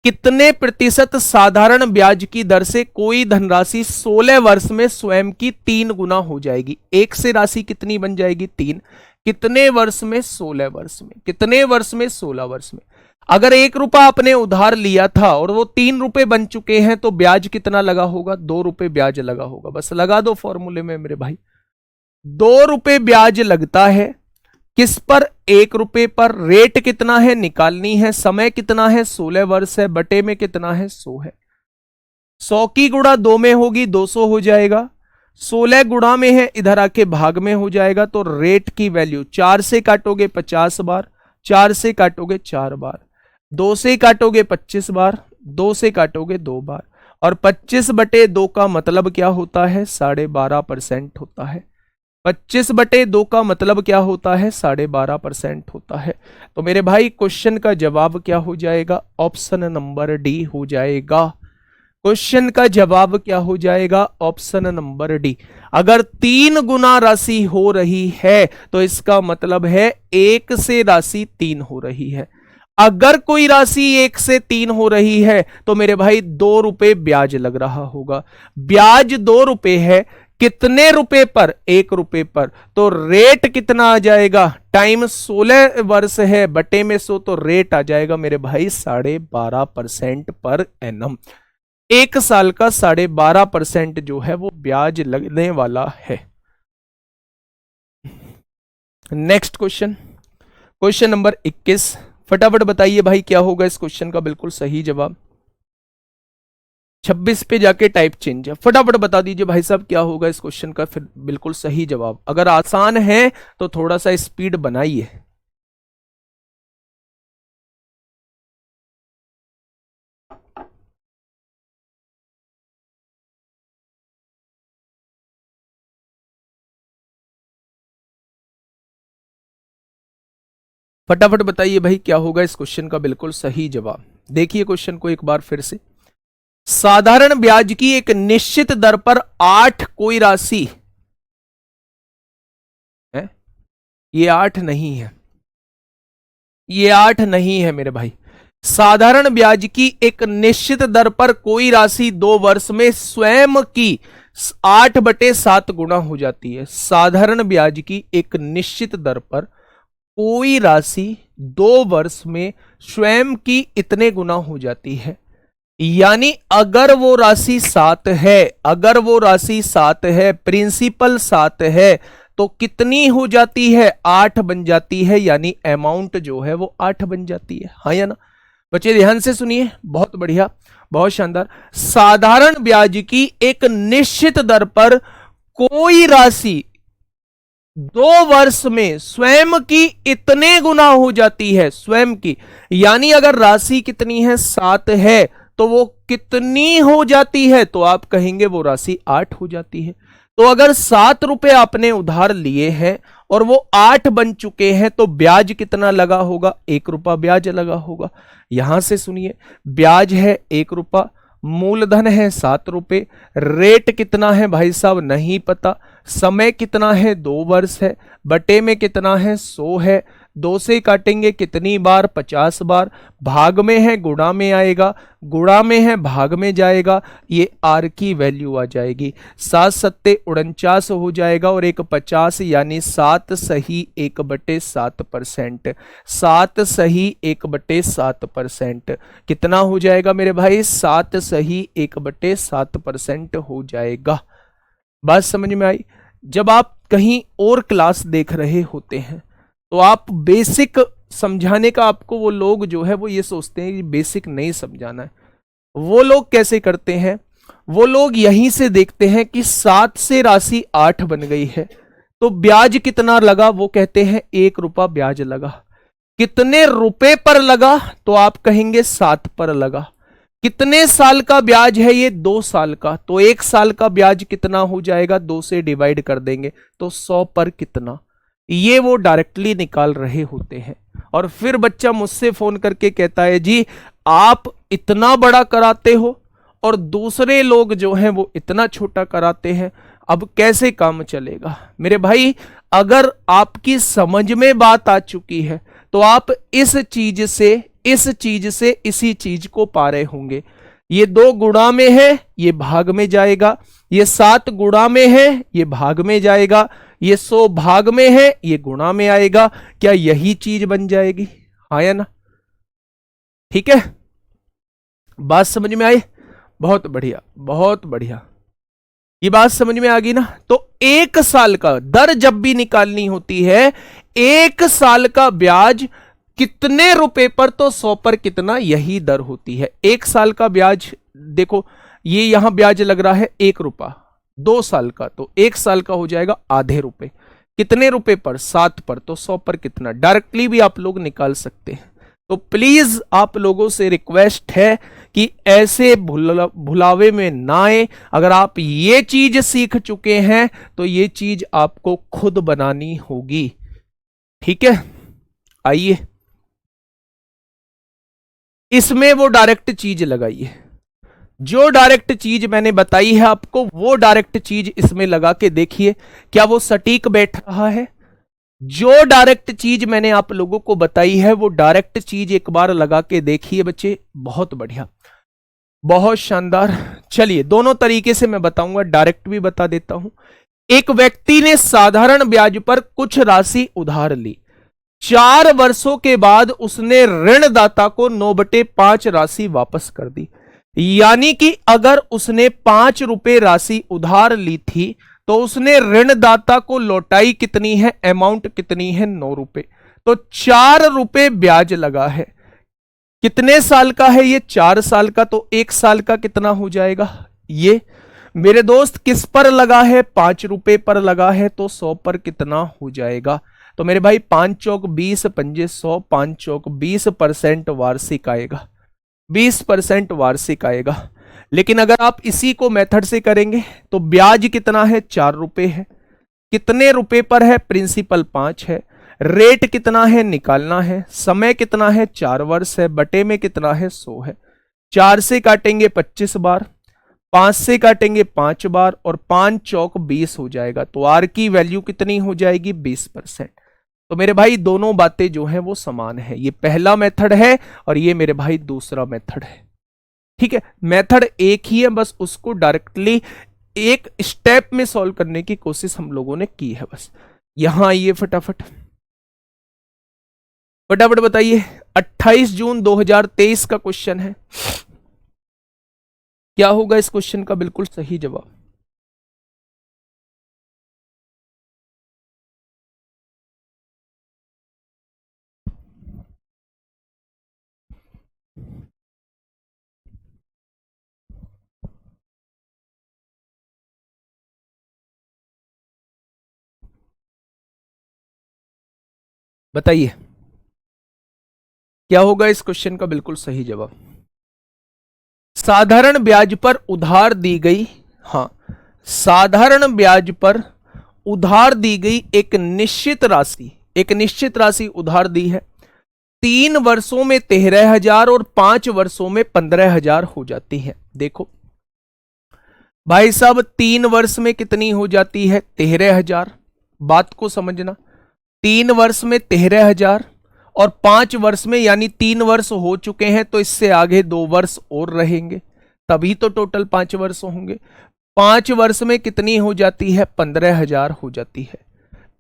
कितने प्रतिशत साधारण ब्याज की दर से कोई धनराशि 16 वर्ष में स्वयं की 3 गुना हो जाएगी? एक से राशि कितनी बन जाएगी? 3। कितने वर्ष में? 16 वर्ष में। कितने वर्ष में? 16 वर्ष में। अगर 1 रुपया आपने उधार लिया था और वो 3 रुपए बन चुके हैं तो ब्याज कितना लगा होगा? 2 रुपए ब्याज लगा होगा। बस लगा दो फॉर्मूले में मेरे भाई। 2 रुपए ब्याज लगता है किस पर? 1 रुपए पर। रेट कितना है निकालनी है। समय कितना है? 16 वर्ष है। बटे में कितना है? 100 है। 100 की गुणा 2 में होगी 200 हो जाएगा। 16 गुणा में है, इधर आके भाग में हो जाएगा। तो रेट की वैल्यू 4 से काटोगे 50 बार, 4 से काटोगे 4 बार, 2 से काटोगे 25 बार, 2 से काटोगे 2 बार, और 25/2 का मतलब क्या होता है? 12.5% होता है। 25/2 का मतलब क्या होता है? 12.5% होता है। तो मेरे भाई क्वेश्चन का जवाब क्या हो जाएगा? ऑप्शन नंबर डी हो जाएगा। क्वेश्चन का जवाब क्या हो जाएगा? Option number D. अगर 3 गुना राशि हो रही है तो इसका मतलब है 1 से राशि 3 हो रही है। अगर कोई राशि 1 से 3 हो रही है तो मेरे भाई 2 रुपए ब्याज लग रहा होगा। ब्याज 2 रुपए है, कितने रुपए पर? 1 रुपए पर। तो रेट कितना आ जाएगा? टाइम 16 वर्ष है, बटे में 100, तो रेट आ जाएगा मेरे भाई 12.5% पर एनम। 1 साल का 12.5% जो है वो ब्याज लगने वाला है। Next question, question number 21। फटाफट बताइए भाई क्या होगा इस क्वेश्चन का बिल्कुल सही जवाब। 26 पे जाके टाइप चेंज है। फटाफट बता दीजिए भाई साहब क्या होगा इस क्वेश्चन का फिर बिल्कुल सही जवाब। अगर आसान है तो थोड़ा सा स्पीड बनाइए। फटाफट बताइए भाई क्या होगा इस क्वेश्चन का बिल्कुल सही जवाब। देखिए क्वेश्चन को एक बार फिर से। साधारण ब्याज की एक निश्चित दर पर 8 कोई राशि है, ये 8 नहीं है, ये 8 नहीं है मेरे भाई। साधारण ब्याज की एक निश्चित दर पर कोई राशि 2 वर्ष में स्वयं की 8/7 गुना हो जाती है। साधारण ब्याज की एक निश्चित दर पर कोई राशि 2 वर्ष में स्वयं की इतने गुना हो जाती है। यानी अगर वो राशि 7 है, अगर वो राशि 7 है, प्रिंसिपल 7 है, तो कितनी हो जाती है? 8 बन जाती है। यानी अमाउंट जो है वो 8 बन जाती है। हाँ या ना? बच्चे ध्यान से सुनिए, बहुत बढ़िया, बहुत शानदार। साधारण ब्याज की एक निश्चित दर पर कोई राशि 2 वर्ष में स्वयं की इतने गुना हो जाती है, स्वयं की। यानी अगर राशि कितनी है? 7 है, तो वो कितनी हो जाती है? तो आप कहेंगे वो राशि 8 हो जाती है। तो अगर 7 रुपए आपने उधार लिए हैं और वो 8 बन चुके हैं तो ब्याज कितना लगा होगा? 1 रुपया ब्याज लगा होगा। यहां से सुनिए, ब्याज है 1 रुपया, मूलधन है 7 रुपए, रेट कितना है भाई साहब नहीं पता, समय कितना है? 2 वर्ष है, बटे में कितना है? 100 है। 2 से काटेंगे कितनी बार? 50 बार। भाग में है गुणा में आएगा, गुणा में है भाग में जाएगा। ये आर की वैल्यू आ जाएगी। 7 सत्ते 49 हो जाएगा और एक 50, यानी 7 सही 1/7%। 7 सही 1/7%। कितना हो जाएगा मेरे भाई? 7 सही 1/7% हो जाएगा। बात समझ में आई? जब आप कहीं और क्लास देख रहे होते हैं तो आप बेसिक समझाने का, आपको वो लोग जो है वो ये सोचते हैं कि बेसिक नहीं समझाना है। वो लोग कैसे करते हैं? वो लोग यहीं से देखते हैं कि 7 से राशि 8 बन गई है तो ब्याज कितना लगा? वो कहते हैं 1 रुपया ब्याज लगा। कितने रुपए पर लगा? तो आप कहेंगे 7 पर लगा। कितने साल का ब्याज है? ये 2 साल का। तो 1 साल का ब्याज कितना हो जाएगा? 2 से डिवाइड कर देंगे तो 100 पर कितना? ये वो डायरेक्टली निकाल रहे होते हैं। और फिर बच्चा मुझसे फोन करके कहता है जी आप इतना बड़ा कराते हो और दूसरे लोग जो हैं वो इतना छोटा कराते हैं, अब कैसे काम चलेगा? मेरे भाई अगर आपकी समझ में बात आ चुकी है तो आप इस चीज से इस चीज से इसी चीज को पा रहे होंगे। ये 2 गुणा में है, ये भाग में जाएगा। ये 7 गुणा में है, ये भाग में जाएगा। ये 100 भाग में है, ये गुणा में आएगा। क्या यही चीज बन जाएगी? हाँ या ना? ठीक है, बात समझ में आई? बहुत बढ़िया, बहुत बढ़िया। ये बात समझ में आ गई ना? तो 1 साल का दर जब भी निकालनी होती है, 1 साल का ब्याज कितने रुपए पर, तो 100 पर कितना, यही दर होती है। 1 साल का ब्याज देखो, ये यहां ब्याज लग रहा है 1 रुपया। 2 साल का, तो 1 साल का हो जाएगा आधे रुपए। कितने रुपए पर? 7 पर, तो 100 पर कितना, डायरेक्टली भी आप लोग निकाल सकते हैं। तो प्लीज आप लोगों से रिक्वेस्ट है कि ऐसे भुलावे में ना आए। अगर आप ये चीज सीख चुके हैं तो ये चीज आपको खुद बनानी होगी। ठीक है, आइए इसमें वो डायरेक्ट चीज लगाइए। जो डायरेक्ट चीज मैंने बताई है आपको, वो डायरेक्ट चीज इसमें लगा के देखिए, क्या वो सटीक बैठ रहा है? जो डायरेक्ट चीज मैंने आप लोगों को बताई है, वो डायरेक्ट चीज एक बार लगा के देखिए बच्चे। बहुत बढ़िया, बहुत शानदार। चलिए दोनों तरीके से मैं बताऊंगा, डायरेक्ट भी बता देता हूं। एक व्यक्ति ने साधारण ब्याज पर कुछ राशि उधार ली। 4 वर्षों के बाद उसने ऋणदाता को 9/5 राशि वापस कर दी। यानी कि अगर उसने 5 रुपए राशि उधार ली थी, तो उसने ऋणदाता को लौटाई कितनी है, अमाउंट कितनी है, 9 रुपए। तो 4 रुपए ब्याज लगा है। कितने साल का है ये? 4 साल का। तो 1 साल का कितना हो जाएगा ये? मेरे दोस्त किस पर लगा है? 5 रुपए पर लगा है। तो 100 पर कितना हो जाएगा? तो मेरे भाई 5 चौक 20, पंजे 100, 5 चौक 20% वार्षिक आएगा। 20% वार्षिक आएगा। लेकिन अगर आप इसी को मेथड से करेंगे तो ब्याज कितना है? 4 रुपए है। कितने रुपए पर है? प्रिंसिपल 5 है। रेट कितना है? निकालना है। समय कितना है? 4 वर्ष है। बटे में कितना है? 100 है। 4 से काटेंगे 25 बार, 5 से काटेंगे 5 बार, और 5 चौक 20 हो जाएगा। तो आर की वैल्यू कितनी हो जाएगी? 20%। तो मेरे भाई दोनों बातें जो हैं वो समान है। ये पहला मेथड है और ये मेरे भाई दूसरा मेथड है। ठीक है, मेथड एक ही है, बस उसको डायरेक्टली एक स्टेप में सॉल्व करने की कोशिश हम लोगों ने की है। बस यहां आइए, फटाफट फटाफट बताइए। 28 जून 2023 का क्वेश्चन है। क्या होगा इस क्वेश्चन का बिल्कुल सही जवाब? बताइए क्या होगा इस क्वेश्चन का बिल्कुल सही जवाब? साधारण ब्याज पर उधार दी गई, हां, साधारण ब्याज पर उधार दी गई एक निश्चित राशि उधार दी है। 3 वर्षों में 13,000 और 5 वर्षों में 15,000 हो जाती है। देखो भाई साहब, 3 वर्ष में कितनी हो जाती है? 13,000। बात को समझना, 3 वर्ष में 13,000 और 5 वर्ष में, यानी 3 वर्ष हो चुके हैं तो इससे आगे 2 वर्ष और रहेंगे, तभी तो टोटल 5 वर्ष होंगे। 5 वर्ष में कितनी हो जाती है? 15,000 हो जाती है।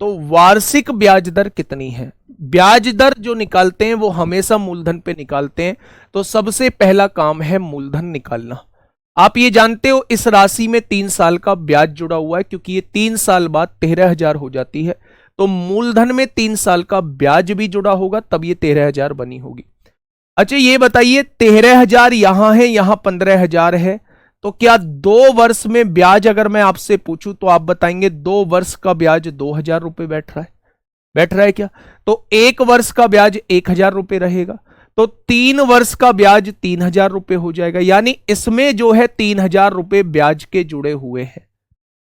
तो वार्षिक ब्याज दर कितनी है? ब्याज दर जो निकालते हैं वो हमेशा मूलधन पे निकालते हैं, तो सबसे पहला काम है मूलधन निकालना। आप ये जानते हो इस राशि में 3 साल का ब्याज जुड़ा हुआ है, क्योंकि ये 3 साल बाद 13,000 हो जाती है। तो मूलधन में 3 साल का ब्याज भी जुड़ा होगा, तब ये 13,000 बनी होगी। अच्छा ये बताइए, 13,000 यहां है, यहां 15,000 है, तो क्या 2 वर्ष में ब्याज अगर मैं आपसे पूछूं तो आप बताएंगे 2 वर्ष का ब्याज 2,000 रुपए बैठ रहा है क्या? तो 1 वर्ष का ब्याज 1,000 रुपए रहेगा, तो 3 वर्ष का ब्याज 3,000 रुपए हो जाएगा। यानी इसमें जो है 3,000 रुपए ब्याज के जुड़े हुए हैं,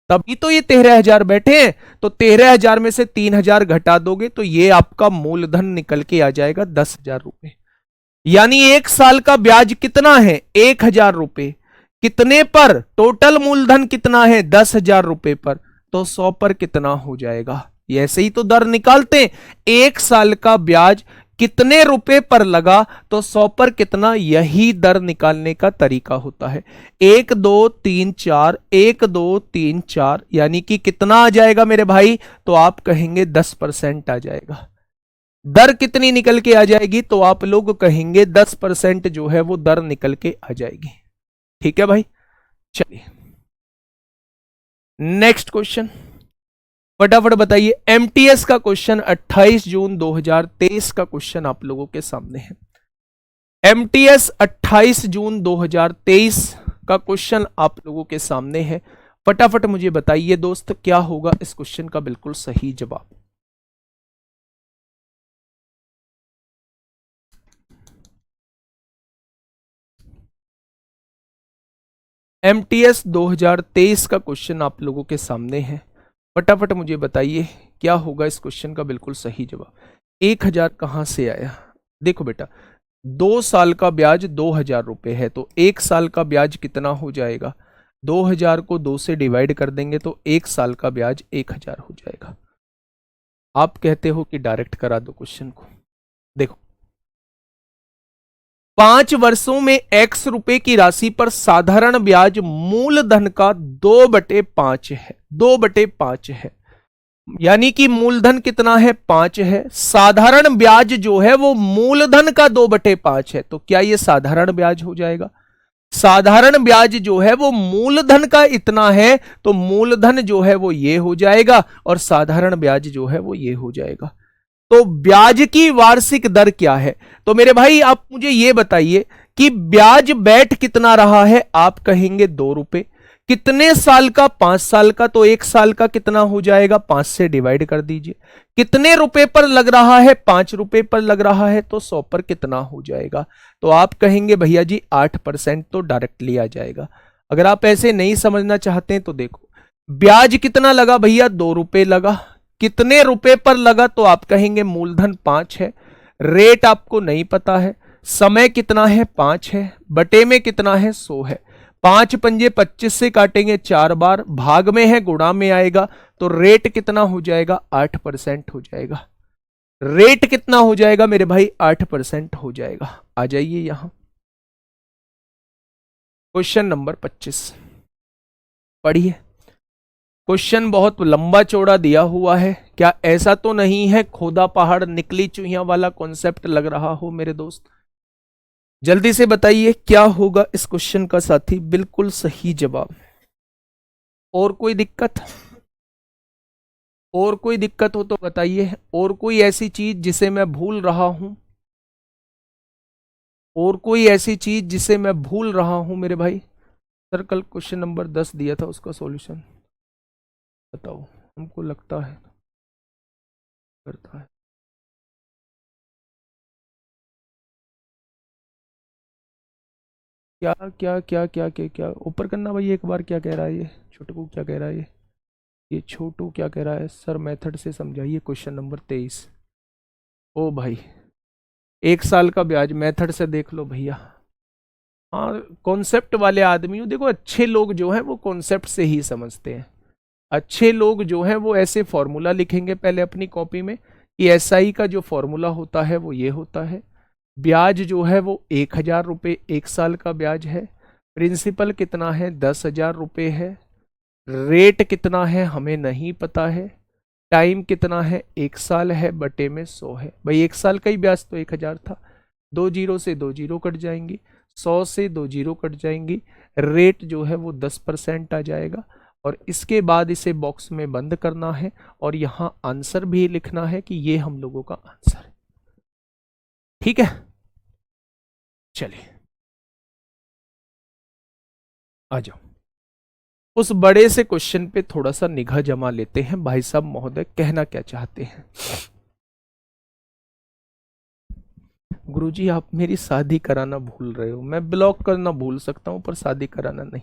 तभी तो ये 13,000 बैठे हैं। तो 13,000 में से 3,000 घटा दोगे तो ये आपका मूलधन निकल के आ जाएगा 10,000 रुपए। यानी 1 साल का ब्याज कितना है? 1,000 रुपए। कितने पर? टोटल मूलधन कितना है? 10,000 रुपए पर। तो 100 पर कितना हो जाएगा? ऐसे ही तो दर निकालते हैं। 1 साल का ब्याज कितने रुपए पर लगा तो 100 पर कितना, यही दर निकालने का तरीका होता है। 1 2 3 4, 1 2 3 4, यानी कि कितना आ जाएगा मेरे भाई, तो आप कहेंगे 10% आ जाएगा। दर कितनी निकल के आ जाएगी, तो आप लोग कहेंगे 10% जो है वो दर निकल के आ जाएगी। ठीक है भाई, चलिए नेक्स्ट क्वेश्चन फटाफट बताइए। एमटीएस का क्वेश्चन 28 जून 2023 का क्वेश्चन आप लोगों के सामने है। एमटीएस 28 जून 2023 का क्वेश्चन आप लोगों के सामने है। फटाफट मुझे बताइए दोस्त, क्या होगा इस क्वेश्चन का बिल्कुल सही जवाब। एमटीएस 2023 का क्वेश्चन आप लोगों के सामने है। फटाफट मुझे बताइए क्या होगा इस क्वेश्चन का बिल्कुल सही जवाब। 1000 कहां से आया? देखो बेटा, 2 साल का ब्याज 2000 रुपए है, तो 1 साल का ब्याज कितना हो जाएगा? 2000 को 2 से डिवाइड कर देंगे तो 1 साल का ब्याज 1000 हो जाएगा। आप कहते हो कि डायरेक्ट करा दो क्वेश्चन को। देखो, 5 वर्षों में x रुपए की राशि पर साधारण ब्याज मूलधन का 2/5 है। 2/5 है, यानी कि मूलधन कितना है? 5 है। साधारण ब्याज जो है वो मूलधन का 2/5 है, तो क्या ये साधारण ब्याज हो जाएगा? साधारण ब्याज जो है वो मूलधन का इतना है, तो मूलधन जो है वो ये हो जाएगा और साधारण ब्याज जो है वो ये हो जाएगा। तो ब्याज की वार्षिक दर क्या है? तो मेरे भाई आप मुझे ये बताइए कि ब्याज बैठ कितना रहा है? आप कहेंगे 2 रुपए। कितने साल का? 5 साल का, तो 1 साल का कितना हो जाएगा? 5 से डिवाइड कर दीजिए। कितने रुपए पर लग रहा है? 5 रुपए पर लग रहा है, तो 100 पर कितना हो जाएगा? तो आप कहेंगे भैया जी 8% तो डायरेक्टली आ जाएगा। अगर आप ऐसे नहीं समझना चाहते हैं तो देखो, ब्याज कितना लगा भैया? 2 रुपए लगा। कितने रुपए पर लगा? तो आप कहेंगे मूलधन 5 है। रेट आपको नहीं पता है। समय कितना है? 5 है। बटे में कितना है? 100 है। 5 पंजे 25 से काटेंगे 4 बार, भाग में है गुणा में आएगा, तो रेट कितना हो जाएगा? 8% हो जाएगा। रेट कितना हो जाएगा मेरे भाई? 8% हो जाएगा। आ जाइए यहां, क्वेश्चन नंबर 25 पढ़िए। क्वेश्चन बहुत लंबा चौड़ा दिया हुआ है। क्या ऐसा तो नहीं है खोदा पहाड़ निकली चूहिया वाला कॉन्सेप्ट लग रहा हो मेरे दोस्त? जल्दी से बताइए क्या होगा इस क्वेश्चन का साथी बिल्कुल सही जवाब। और कोई दिक्कत? और कोई दिक्कत हो तो बताइए। और कोई ऐसी चीज जिसे मैं भूल रहा हूं? और कोई ऐसी चीज जिसे मैं भूल रहा हूं मेरे भाई? सर कल क्वेश्चन नंबर 10 दिया था, उसका सॉल्यूशन बताओ। हमको लगता है करता है। क्या क्या क्या क्या क्या क्या ऊपर करना भाई एक बार। क्या कह रहा है ये छोटू? क्या कह रहा है ये छोटू क्या कह रहा है? सर मेथड से समझाइए क्वेश्चन नंबर 23। ओ भाई, 1 साल का ब्याज मेथड से देख लो भैया। हाँ, कॉन्सेप्ट वाले आदमी हो। देखो, अच्छे लोग जो हैं वो कॉन्सेप्ट से ही समझते हैं। अच्छे लोग जो हैं वो ऐसे फॉर्मूला लिखेंगे पहले अपनी कॉपी में कि एसआई का जो फॉर्मूला होता है वो ये होता है। ब्याज जो है वो 1000 रुपये 1 साल का ब्याज है। प्रिंसिपल कितना है? 10,000 रुपये है। रेट कितना है हमें नहीं पता है। टाइम कितना है? 1 साल है, बटे में 100 है। भाई 1 साल का ही ब्याज तो 1000 था। 2 जीरो से 2 जीरो कट जाएंगी, 100 से 2 जीरो कट जाएंगी। रेट जो है वो 10% आ जाएगा और इसके बाद इसे बॉक्स में बंद करना है और यहां आंसर भी लिखना है कि ये हम लोगों का आंसर है। ठीक है, चलिए आ जाओ। उस बड़े से क्वेश्चन पे थोड़ा सा निगाह जमा लेते हैं। भाई साहब महोदय कहना क्या चाहते हैं? गुरुजी आप मेरी शादी कराना भूल रहे हो। मैं ब्लॉक करना भूल सकता हूं पर शादी कराना नहीं,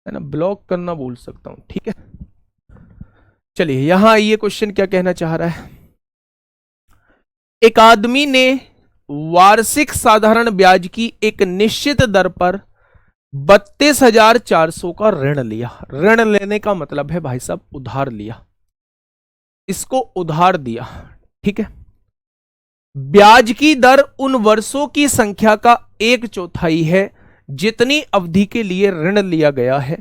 है ना? ब्लॉक करना भूल सकता हूं, ठीक है। चलिए यहां आइए, क्वेश्चन क्या कहना चाह रहा है। एक आदमी ने वार्षिक साधारण ब्याज की एक निश्चित दर पर 32,400 का ऋण लिया। ऋण लेने का मतलब है भाई साहब उधार लिया, इसको उधार दिया, ठीक है। ब्याज की दर उन वर्षों की संख्या का 1/4 है जितनी अवधि के लिए ऋण लिया गया है।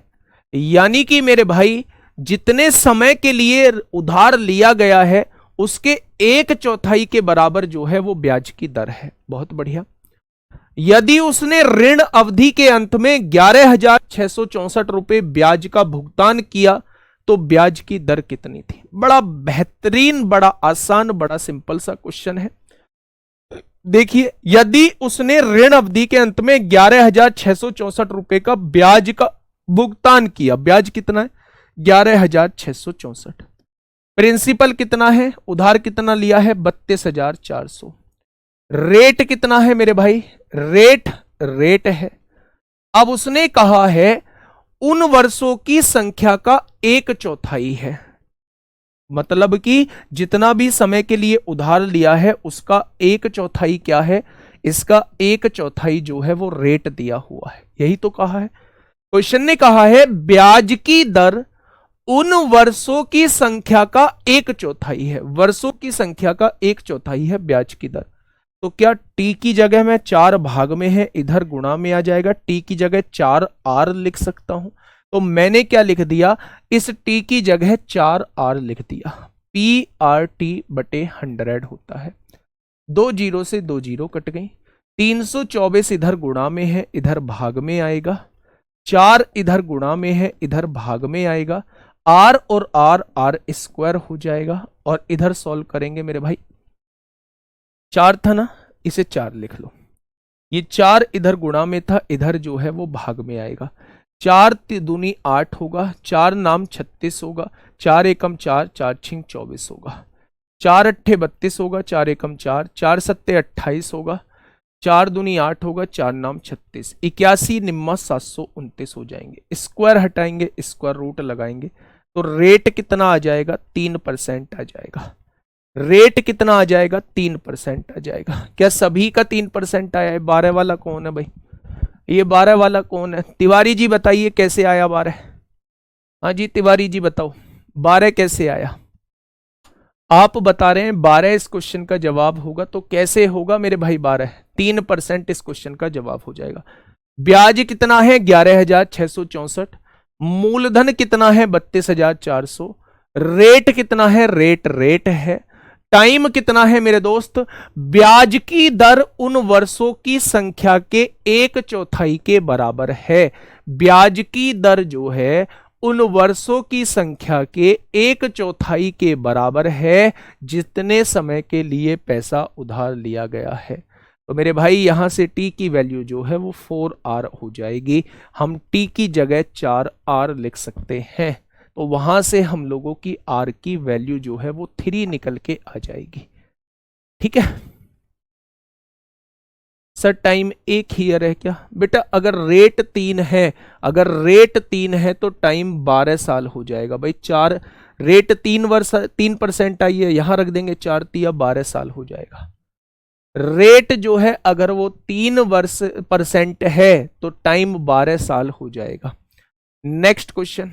यानी कि मेरे भाई जितने समय के लिए उधार लिया गया है उसके 1/4 के बराबर जो है वो ब्याज की दर है। बहुत बढ़िया। यदि उसने ऋण अवधि के अंत में 11,664 रुपए ब्याज का भुगतान किया तो ब्याज की दर कितनी थी? बड़ा बेहतरीन, बड़ा आसान, बड़ा सिंपल सा क्वेश्चन है। देखिए, यदि उसने ऋण अवधि के अंत में 11,664 रुपए का ब्याज का भुगतान किया, ब्याज कितना है? 11,664। प्रिंसिपल कितना है? उधार कितना लिया है? 32,400। रेट कितना है मेरे भाई? रेट है। अब उसने कहा है उन वर्षों की संख्या का 1/4 है, मतलब कि जितना भी समय के लिए उधार लिया है उसका 1/4 क्या है? इसका 1/4 जो है वो रेट दिया हुआ है। यही तो कहा है क्वेश्चन ने। कहा है ब्याज की दर उन वर्षों की संख्या का 1/4 है। वर्षों की संख्या का 1/4 है ब्याज की दर। तो क्या टी की जगह में 4 भाग में है, इधर गुणा में आ जाएगा। टी की जगह 4R लिख सकता हूं। तो मैंने क्या लिख दिया? इस टी की जगह 4R लिख दिया। PRT/100 होता है। 2 जीरो से 2 जीरो कट गई। 324 इधर गुणा में है, इधर भाग में आएगा। 4 इधर गुणा में है, इधर भाग में आएगा। R और R स्क्वायर हो जाएगा। और इधर सॉल्व करेंगे मेरे भाई। 4 था ना, इसे 4 लिख लो। ये 4 इधर गुणा में था, इधर जो है वो भाग में आएगा। 4 दूनी 8 होगा, 4 नाम 36 होगा, 4 एकम 4, 4 छिंग 24 होगा, 4 अट्ठे 32 होगा, 4 एकम 4, 4 सत्ते 28 होगा, 4 दूनी 8 होगा, 4 नाम 36, 81 निम्मा 729 हो जाएंगे। स्क्वायर हटाएंगे, स्क्वायर रूट लगाएंगे तो रेट कितना आ जाएगा? 3% आ जाएगा। रेट कितना आ जाएगा? 3% आ जाएगा। क्या सभी का 3% आया है? 12 वाला कौन है भाई? ये 12 वाला कौन है? तिवारी जी बताइए कैसे आया 12? हाँ जी तिवारी जी बताओ 12 कैसे आया? आप बता रहे हैं 12 इस क्वेश्चन का जवाब होगा, तो कैसे होगा मेरे भाई? 12 3% इस क्वेश्चन का जवाब हो जाएगा। ब्याज कितना है? 11,664। मूलधन कितना है? 32,400। रेट कितना है? रेट है। टाइम कितना है मेरे दोस्त? ब्याज की दर उन वर्षों की संख्या के 1/4 के बराबर है। ब्याज की दर जो है उन वर्षों की संख्या के 1/4 के बराबर है जितने समय के लिए पैसा उधार लिया गया है। तो मेरे भाई यहां से टी की वैल्यू जो है वो 4R हो जाएगी। हम टी की जगह 4R लिख सकते हैं। तो वहां से हम लोगों की R की वैल्यू जो है वो 3 निकल के आ जाएगी। ठीक है सर, टाइम एक ही है क्या? बेटा अगर रेट 3 है, अगर रेट 3 है तो टाइम 12 साल हो जाएगा भाई। 4 रेट 3% आई है, यहां रख देंगे 4 तिया 12 साल हो जाएगा। रेट जो है अगर वो 3% है तो टाइम 12 साल हो जाएगा। Next question,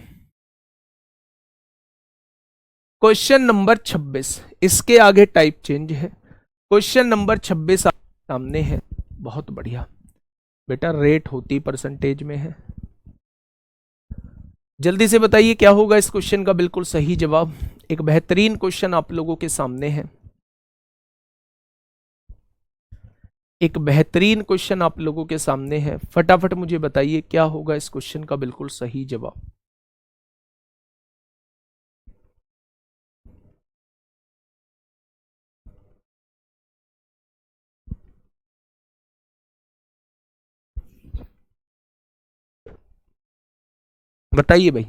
question number 26। इसके आगे टाइप चेंज है। क्वेश्चन नंबर 26 सामने है। बहुत बढ़िया बेटा, रेट होती परसेंटेज में है। जल्दी से बताइए क्या होगा इस क्वेश्चन का बिल्कुल सही जवाब। एक बेहतरीन क्वेश्चन आप लोगों के सामने है। एक बेहतरीन क्वेश्चन आप लोगों के सामने है। फटाफट मुझे बताइए क्या होगा इस क्वेश्चन का बिल्कुल सही जवाब। बताइए भाई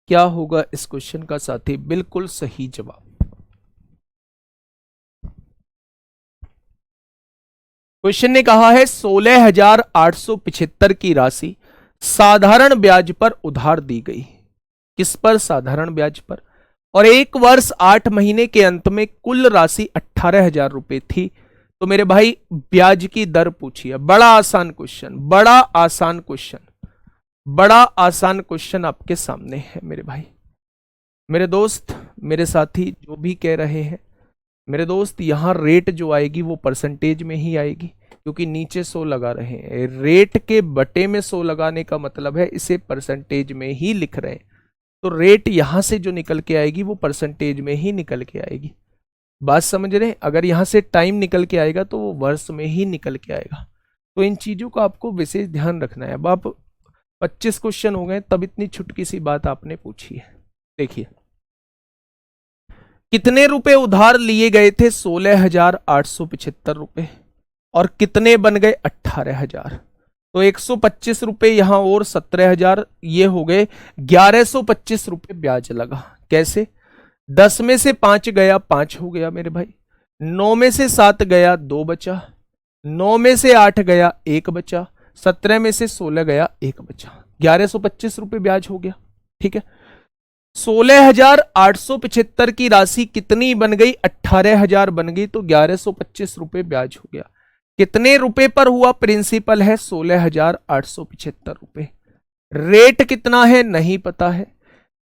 क्या होगा इस क्वेश्चन का साथी बिल्कुल सही जवाब। क्वेश्चन ने कहा है 16,875 की राशि साधारण ब्याज पर उधार दी गई। किस पर? साधारण ब्याज पर। और 1 वर्ष 8 महीने के अंत में कुल राशि 18,000 रुपए थी। तो मेरे भाई ब्याज की दर पूछिए। बड़ा आसान क्वेश्चन, बड़ा आसान क्वेश्चन, बड़ा आसान क्वेश्चन आपके सामने है मेरे भाई। मेरे दोस्त, मेरे साथी जो भी कह रहे हैं मेरे दोस्त यहाँ रेट जो आएगी वो परसेंटेज में ही आएगी, क्योंकि नीचे 100 लगा रहे हैं। रेट के बटे में 100 लगाने का मतलब है इसे परसेंटेज में ही लिख रहे हैं, तो रेट यहां से जो निकल के आएगी वो परसेंटेज में ही निकल के आएगी। बात समझ रहे हैं? अगर यहां से टाइम निकल के आएगा तो वो वर्ष में ही निकल के आएगा। तो इन चीजों का आपको विशेष ध्यान रखना है। अब आप 25 क्वेश्चन हो गए, तब इतनी छुटकी सी बात आपने पूछी है। देखिए, कितने रुपए उधार लिए गए थे? 16,875 रुपए, और कितने बन गए? 18,000। तो 125 रुपए यहां और 17,000, ये हो गए 1,125 रुपए ब्याज लगा। कैसे? 10 में से 5 गया, 5 हो गया मेरे भाई। 9 में से 7 गया, 2 बचा। 9 में से 8 गया, 1 बचा। 17 में से 16 गया, 1 बचा। 1,125 रुपए ब्याज हो गया। ठीक है, 16,875 की राशि कितनी बन गई? 18,000 बन गई, तो 1,125 रुपए ब्याज हो गया। कितने रुपए पर हुआ? प्रिंसिपल है 16,875 रुपए। रेट कितना है? नहीं पता है।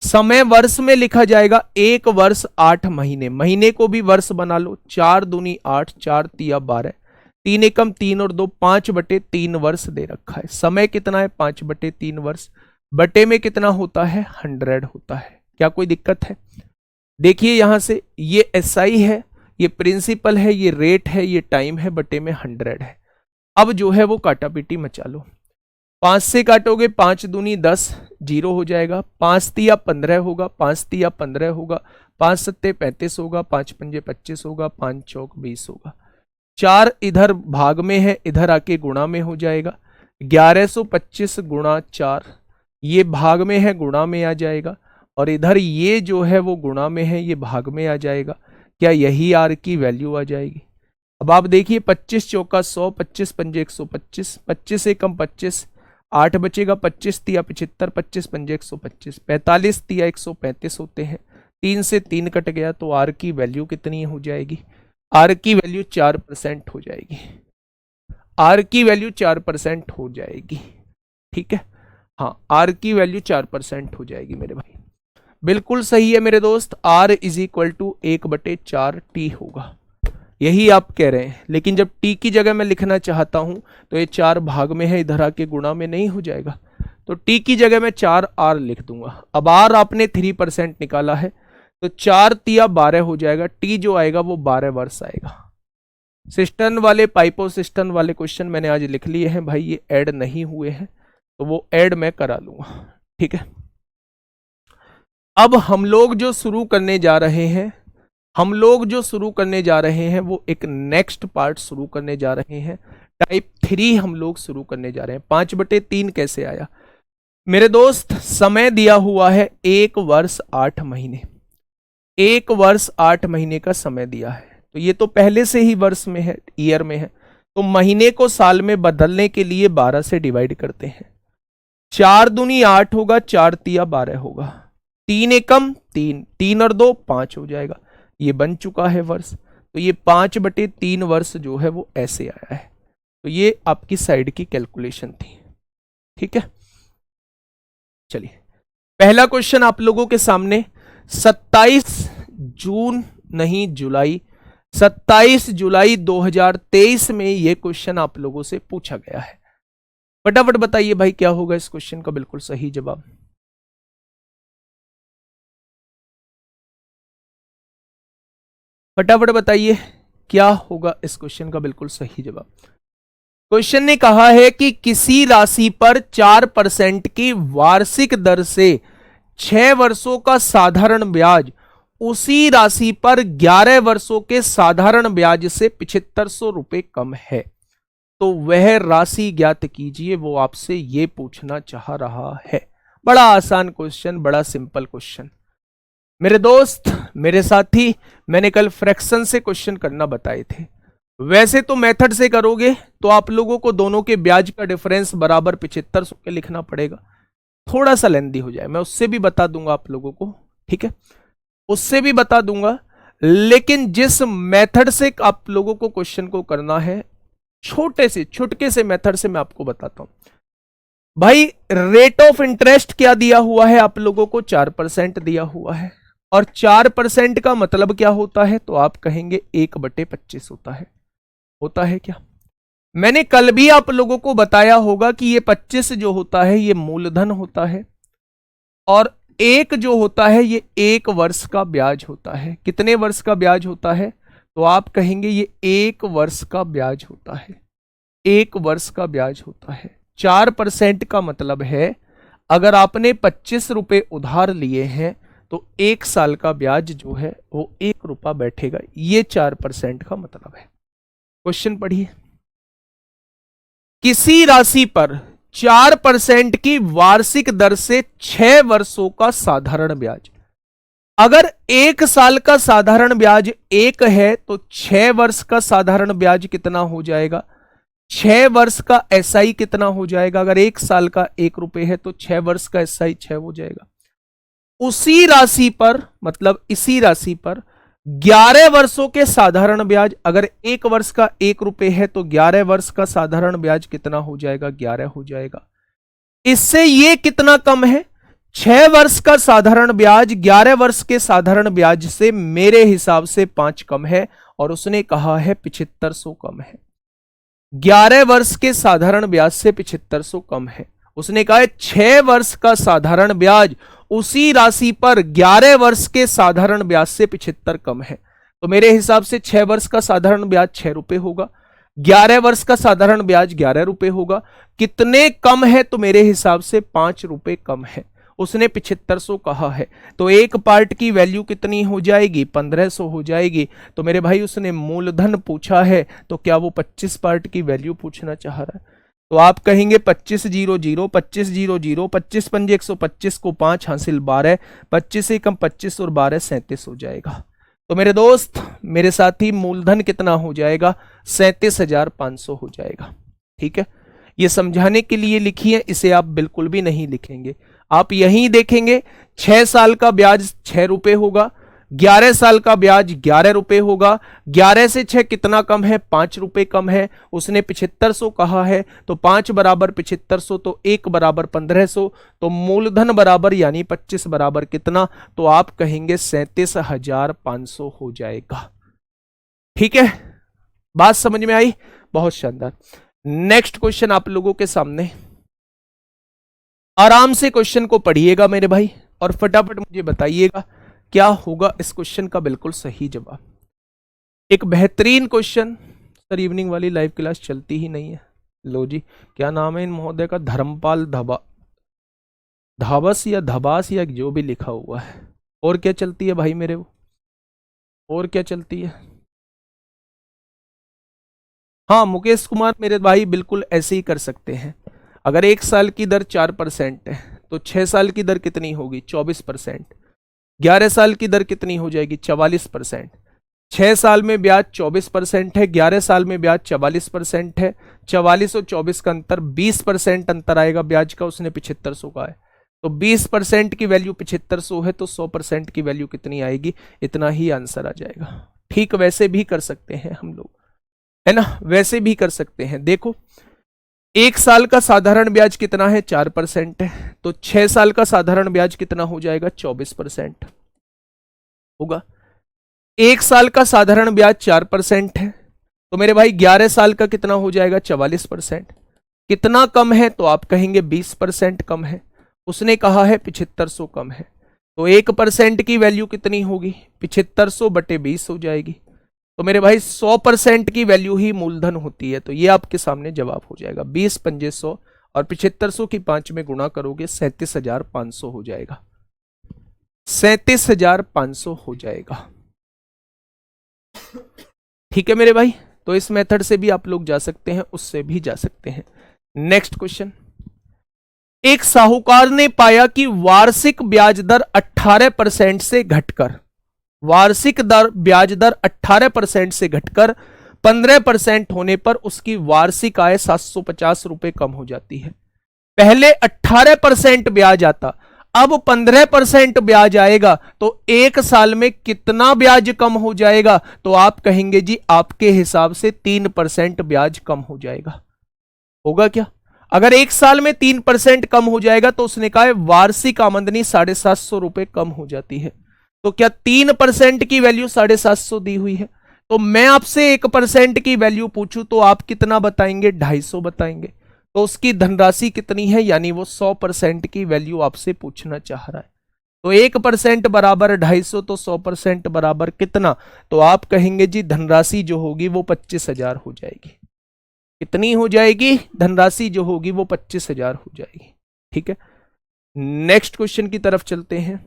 समय वर्ष में लिखा जाएगा, 1 वर्ष 8 महीने। महीने को भी वर्ष बना लो। 4 दूनी 8, 4 तिया 12, 3 एकम 3 और 2, 5/3 वर्ष दे रखा है। समय कितना है? 5/3 वर्ष। बटे में कितना होता है? 100 होता है। क्या कोई दिक्कत है? देखिए यहां से, ये SI है, ये प्रिंसिपल है, ये रेट है, ये टाइम है, बटे में 100 है। अब जो है वो काटा पीटी मचा लो। 5 से काटोगे, 5 दूनी 10, 0 हो जाएगा। 5 तिया 15 होगा, 5 तिया 15 होगा, 5 सत्ते 35 होगा, 5 पंजे 25 होगा, 5 चौक 20 होगा। 4 इधर भाग में है, इधर आके गुणा में हो जाएगा। 1,125 गुणा 4, ये भाग में है, गुणा में आ जाएगा। और इधर ये जो है वो गुणा में है, ये भाग में आ जाएगा। क्या यही आर की वैल्यू आ जाएगी? अब आप देखिए, 25 चौका 100, 25 पंजे 125, 25 एकम 25, 8 बचेगा। 25 तिया 75, 25 पंजे 125, 45 तिया 135 होते हैं। 3 से 3 कट गया, तो आर की वैल्यू कितनी हो जाएगी? आर की वैल्यू 4% हो जाएगी। आर की वैल्यू 4% हो जाएगी। ठीक है, हाँ, आर की वैल्यू 4% हो जाएगी मेरे भाई। बिल्कुल सही है मेरे दोस्त। R = 1/4 T होगा, यही आप कह रहे हैं। लेकिन जब T की जगह मैं लिखना चाहता हूं तो ये 4 भाग में है, इधर आके गुणा में नहीं हो जाएगा, तो T की जगह मैं 4R लिख दूंगा। अब R आपने 3% निकाला है, तो 4 तिया 12 हो जाएगा। T जो आएगा वो 12 वर्ष आएगा। सिस्टर्न वाले, पाइपो सिस्टर्न वाले क्वेश्चन मैंने आज लिख लिए हैं भाई, ये ऐड नहीं हुए हैं तो वो ऐड मैं करा लूंगा। ठीक है, अब हम लोग जो शुरू करने जा रहे हैं, वो एक नेक्स्ट पार्ट शुरू करने जा रहे हैं। टाइप 3 हम लोग शुरू करने जा रहे हैं। 5/3 कैसे आया मेरे दोस्त? समय दिया हुआ है 1 वर्ष 8 महीने। 1 वर्ष 8 महीने का समय दिया है, तो ये तो पहले से ही वर्ष में है, ईयर में है। तो महीने को साल में बदलने के लिए 12 से डिवाइड करते हैं। 4 दूनी 8 होगा, 4 तिया 12 होगा। 3 एकम 3, 3 और 2 5 हो जाएगा। ये बन चुका है वर्ष। तो ये 5/3 वर्ष जो है वो ऐसे आया है। तो ये आपकी साइड की कैलकुलेशन थी। ठीक है, चलिए पहला क्वेश्चन आप लोगों के सामने। 27 जुलाई 2023 में ये क्वेश्चन आप लोगों से पूछा गया है। फटाफट बताइए भाई, क्या होगा इस क्वेश्चन का बिल्कुल सही जवाब? फटाफट बताइए, क्या होगा इस क्वेश्चन का बिल्कुल सही जवाब? क्वेश्चन ने कहा है कि किसी राशि पर 4% की वार्षिक दर से 6 वर्षों का साधारण ब्याज उसी राशि पर 11 वर्षों के साधारण ब्याज से 7500 रुपए कम है, तो वह राशि ज्ञात कीजिए। वो आपसे ये पूछना चाह रहा है। बड़ा आसान क्वेश्चन, बड़ा सिंपल क्वेश्चन मेरे दोस्त, मेरे साथी। मैंने कल फ्रैक्शन से क्वेश्चन करना बताए थे। वैसे तो मेथड से करोगे तो आप लोगों को दोनों के ब्याज का डिफरेंस बराबर 7500 के लिखना पड़ेगा। थोड़ा सा लेंदी हो जाए, मैं उससे भी बता दूंगा आप लोगों को। ठीक है, उससे भी बता दूंगा। लेकिन जिस मेथड से आप लोगों को क्वेश्चन को करना है, छुटके से मेथड से मैं आपको बताता हूं भाई। रेट ऑफ इंटरेस्ट क्या दिया हुआ है आप लोगों को? 4% दिया हुआ है। और 4% का मतलब क्या होता है, तो आप कहेंगे 1/25 होता है क्या? मैंने कल भी आप लोगों को बताया होगा कि ये 25 जो होता है ये मूलधन होता है, और 1 जो होता है ये 1 वर्ष का ब्याज होता है। कितने वर्ष का ब्याज होता है, तो आप कहेंगे ये 1 वर्ष का ब्याज होता है, 1 वर्ष का ब्याज होता है। 4% का मतलब है अगर आपने 25 रुपए उधार लिए हैं तो 1 साल का ब्याज जो है वो 1 रुपया बैठेगा, ये 4% का मतलब है। क्वेश्चन पढ़िए। किसी राशि पर 4% की वार्षिक दर से 6 वर्षों का साधारण ब्याज, अगर 1 साल का साधारण ब्याज 1 है तो 6 वर्ष का साधारण ब्याज कितना हो जाएगा, 6 वर्ष का एसआई कितना हो जाएगा? अगर 1 साल का 1 रुपए है तो 6 वर्ष का एसआई 6 हो जाएगा। उसी राशि पर, मतलब इसी राशि पर 11 वर्षों के साधारण ब्याज, अगर 1 वर्ष का 1 रुपए है तो 11 वर्ष का साधारण ब्याज कितना हो जाएगा? 11 हो जाएगा। इससे ये कितना कम है? 6 वर्ष का साधारण ब्याज 11 वर्ष के साधारण ब्याज से मेरे हिसाब से 5 कम है, और उसने कहा है 7500 कम है। 11 वर्ष के साधारण ब्याज से 7500 कम है। उसने कहा है 6 वर्ष का साधारण ब्याज उसी राशि पर 11 वर्ष के साधारण ब्याज से 75 कम है। तो मेरे हिसाब से 6 वर्ष का साधारण ब्याज 6 रुपए होगा, 11 वर्ष का साधारण ब्याज 11 रुपए होगा। कितने कम है? तो मेरे हिसाब से 5 रुपए कम है। उसने 7500 कहा है, तो एक पार्ट की वैल्यू कितनी हो जाएगी? 1500 हो जाएगी। तो मेरे भाई उसने मूलधन पूछा है, तो क्या वो 25 पार्ट की वैल्यू पूछना चाह रहा है? तो आप कहेंगे 2500, 2500, 25 पंजे 125 को 5 हासिल 12, 25 से कम 25 और 12 37 हो जाएगा। तो मेरे दोस्त, मेरे साथी, मूलधन कितना हो जाएगा? 37,500 हो जाएगा। ठीक है, ये समझाने के लिए लिखी है, इसे आप बिल्कुल भी नहीं लिखेंगे। आप यहीं देखेंगे 6 साल का ब्याज 6 रुपए होगा, 11 साल का ब्याज 11 रुपए होगा। 11 से 6 कितना कम है? 5 रुपए कम है। उसने 7500 कहा है, तो 5 बराबर 7500, तो 1 बराबर 1500, तो मूलधन बराबर यानी 25 बराबर कितना? तो आप कहेंगे 37,500 हो जाएगा। ठीक है, बात समझ में आई? बहुत शानदार। नेक्स्ट क्वेश्चन आप लोगों के सामने, आराम से क्वेश्चन को पढ़िएगा मेरे भाई, और फटाफट मुझे बताइएगा क्या होगा इस क्वेश्चन का बिल्कुल सही जवाब। एक बेहतरीन क्वेश्चन। सर इवनिंग वाली लाइव क्लास चलती ही नहीं है। लो जी, क्या नाम है इन महोदय का? धर्मपाल धाबस या धबास या जो भी लिखा हुआ है। और क्या चलती है भाई मेरे वो, और क्या चलती है? हाँ मुकेश कुमार मेरे भाई, बिल्कुल ऐसे ही कर सकते हैं। अगर 1 साल की दर 4% है तो 6 साल की दर कितनी होगी? 24%। 11 साल की दर कितनी हो जाएगी? 44%। 6 साल में ब्याज 24% है, 11 साल में ब्याज 44% है। 44 और 24 का अंतर 20% अंतर आएगा ब्याज का। उसने 7500 का है, तो 20% की वैल्यू 7500 है, तो 100% की वैल्यू कितनी आएगी? इतना ही आंसर आ जाएगा। ठीक, वैसे भी कर सकते हैं हम लोग, है ना, वैसे भी कर सकते हैं। देखो 1 साल का साधारण ब्याज कितना है? 4% है, तो 6 साल का साधारण ब्याज कितना हो जाएगा? 24% होगा। 1 साल का साधारण ब्याज 4% है, तो मेरे भाई 11 साल का कितना हो जाएगा? 44%। कितना कम है? तो आप कहेंगे 20% कम है। उसने कहा है 7500 कम है, तो 1% की वैल्यू कितनी होगी? 7500 बटे 20 हो जाएगी। तो मेरे भाई 100% की वैल्यू ही मूलधन होती है, तो ये आपके सामने जवाब हो जाएगा। 20 पंजे 100 और 7500 की 5 में गुणा करोगे 37,500 हो जाएगा। 37,500 हो जाएगा। ठीक है मेरे भाई, तो इस मेथड से भी आप लोग जा सकते हैं, उससे भी जा सकते हैं। नेक्स्ट क्वेश्चन, एक साहूकार ने पाया कि वार्षिक ब्याज दर 18% से घटकर, वार्षिक दर ब्याज दर 18% से घटकर 15% होने पर उसकी वार्षिक आय 750 रुपए कम हो जाती है। पहले 18% ब्याज आता, अब 15% ब्याज आएगा, तो 1 साल में कितना ब्याज कम हो जाएगा? तो आप कहेंगे जी आपके हिसाब से 3% ब्याज कम हो जाएगा। होगा क्या? अगर 1 साल में 3% कम हो जाएगा तो उसने कहा है वार्षिक आमदनी 750 रुपए कम हो जाती है। तो क्या 3% की वैल्यू 750 दी हुई है? तो मैं आपसे 1% की वैल्यू पूछूं तो आप कितना बताएंगे? 250 बताएंगे। तो उसकी धनराशि कितनी है, यानी वो 100% की वैल्यू आपसे पूछना चाह रहा है। तो 1% बराबर 250, तो 100% बराबर कितना? तो आप कहेंगे जी धनराशि जो होगी वो 25,000 हो जाएगी। कितनी हो जाएगी? धनराशि जो होगी वो 25,000 हो जाएगी। ठीक है, नेक्स्ट क्वेश्चन की तरफ चलते हैं।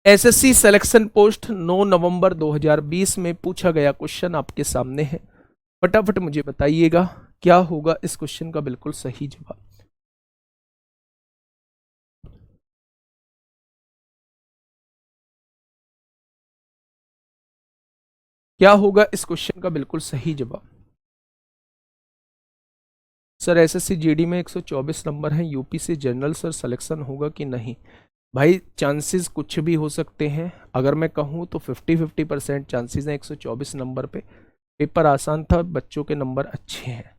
एसएससी सिलेक्शन पोस्ट 9 नवंबर 2020 में पूछा गया क्वेश्चन आपके सामने है। फटाफट मुझे बताइएगा क्या होगा इस क्वेश्चन का बिल्कुल सही जवाब। क्या होगा इस क्वेश्चन का बिल्कुल सही जवाब? सर एसएससी जीडी में 124 नंबर हैं, यूपी से जनरल सर सिलेक्शन होगा कि नहीं? भाई चांसेस कुछ भी हो सकते हैं। अगर मैं कहूँ तो 50-50% चांसेस हैं 124 नंबर पे। पेपर आसान था, बच्चों के नंबर अच्छे हैं,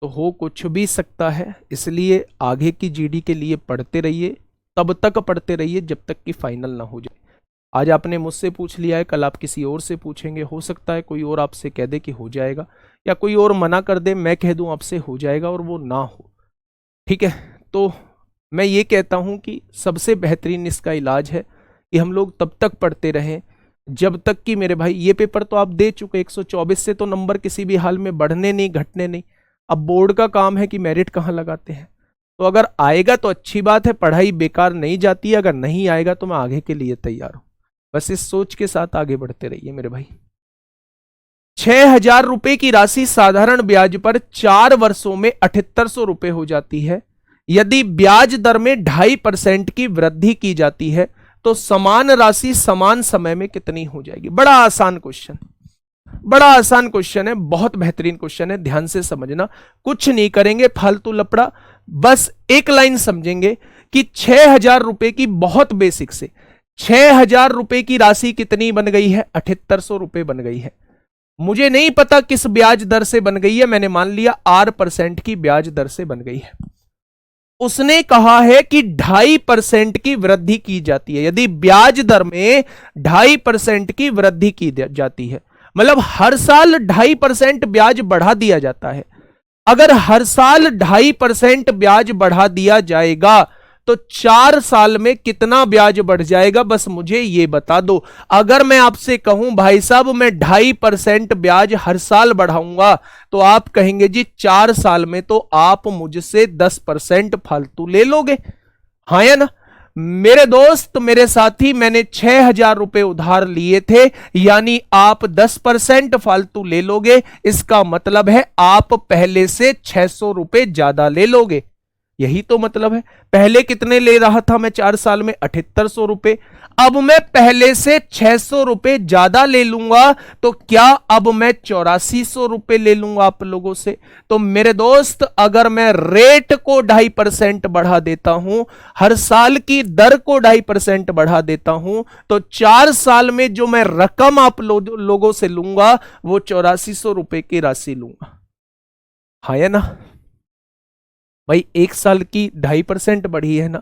तो हो कुछ भी सकता है। इसलिए आगे की जीडी के लिए पढ़ते रहिए, तब तक पढ़ते रहिए जब तक कि फाइनल ना हो जाए। आज आपने मुझसे पूछ लिया है, कल आप किसी और से पूछेंगे, हो सकता है कोई और आपसे कह दे कि हो जाएगा, या कोई और मना कर दे, मैं कह दूं आपसे हो जाएगा और वो ना हो। ठीक है, तो मैं ये कहता हूं कि सबसे बेहतरीन इसका इलाज है कि हम लोग तब तक पढ़ते रहें जब तक कि मेरे भाई ये पेपर तो आप दे चुके, 124 से तो नंबर किसी भी हाल में बढ़ने नहीं घटने नहीं। अब बोर्ड का काम है कि मेरिट कहाँ लगाते हैं। तो अगर आएगा तो अच्छी बात है, पढ़ाई बेकार नहीं जाती है, अगर नहीं आएगा तो मैं आगे के लिए तैयार हूं। बस इस सोच के साथ आगे बढ़ते रहिए मेरे भाई। 6,000 रुपए की राशि साधारण ब्याज पर 4 वर्षों में 7800 रुपए हो जाती है। यदि ब्याज दर में 2.5% की वृद्धि की जाती है तो समान राशि समान समय में कितनी हो जाएगी? बड़ा आसान क्वेश्चन, बड़ा आसान क्वेश्चन है, बहुत बेहतरीन क्वेश्चन है। ध्यान से समझना, कुछ नहीं करेंगे फालतू लपड़ा, बस एक लाइन समझेंगे कि 6,000 रुपए की, बहुत बेसिक से 6,000 रुपए की राशि कितनी बन गई है? 7800 रुपए बन गई है। मुझे नहीं पता किस ब्याज दर से बन गई है, मैंने मान लिया R% की ब्याज दर से बन गई है। उसने कहा है कि 2.5% की वृद्धि की जाती है। यदि ब्याज दर में 2.5% की वृद्धि की जाती है, मतलब हर साल 2.5% ब्याज बढ़ा दिया जाता है। अगर हर साल 2.5% ब्याज बढ़ा दिया जाएगा तो 4 साल में कितना ब्याज बढ़ जाएगा? बस मुझे ये बता दो। अगर मैं आपसे कहूं भाई साहब मैं 2.5% ब्याज हर साल बढ़ाऊंगा, तो आप कहेंगे जी 4 साल में तो आप मुझसे 10% फालतू ले लोगे, हाँ या ना? मेरे दोस्त, मेरे साथी, मैंने 6,000 रुपए उधार लिए थे, यानी आप 10% फालतू ले लोगे। इसका मतलब है आप पहले से 600 रुपए ज्यादा ले लोगे। यही तो मतलब है। पहले कितने ले रहा था मैं 4 साल में? 7800 रुपए। अब मैं पहले से 600 रुपए ज्यादा ले लूंगा, तो क्या अब मैं 8400 रुपए ले लूंगा आप लोगों से? तो मेरे दोस्त, अगर मैं रेट को 2.5% बढ़ा देता हूं, हर साल की दर को 2.5% बढ़ा देता हूं, तो 4 साल में जो मैं रकम आप लोगों से लूंगा वो 8400 रुपए की राशि लूंगा, हाँ या ना? भाई 1 साल की 2.5% बढ़ी है ना,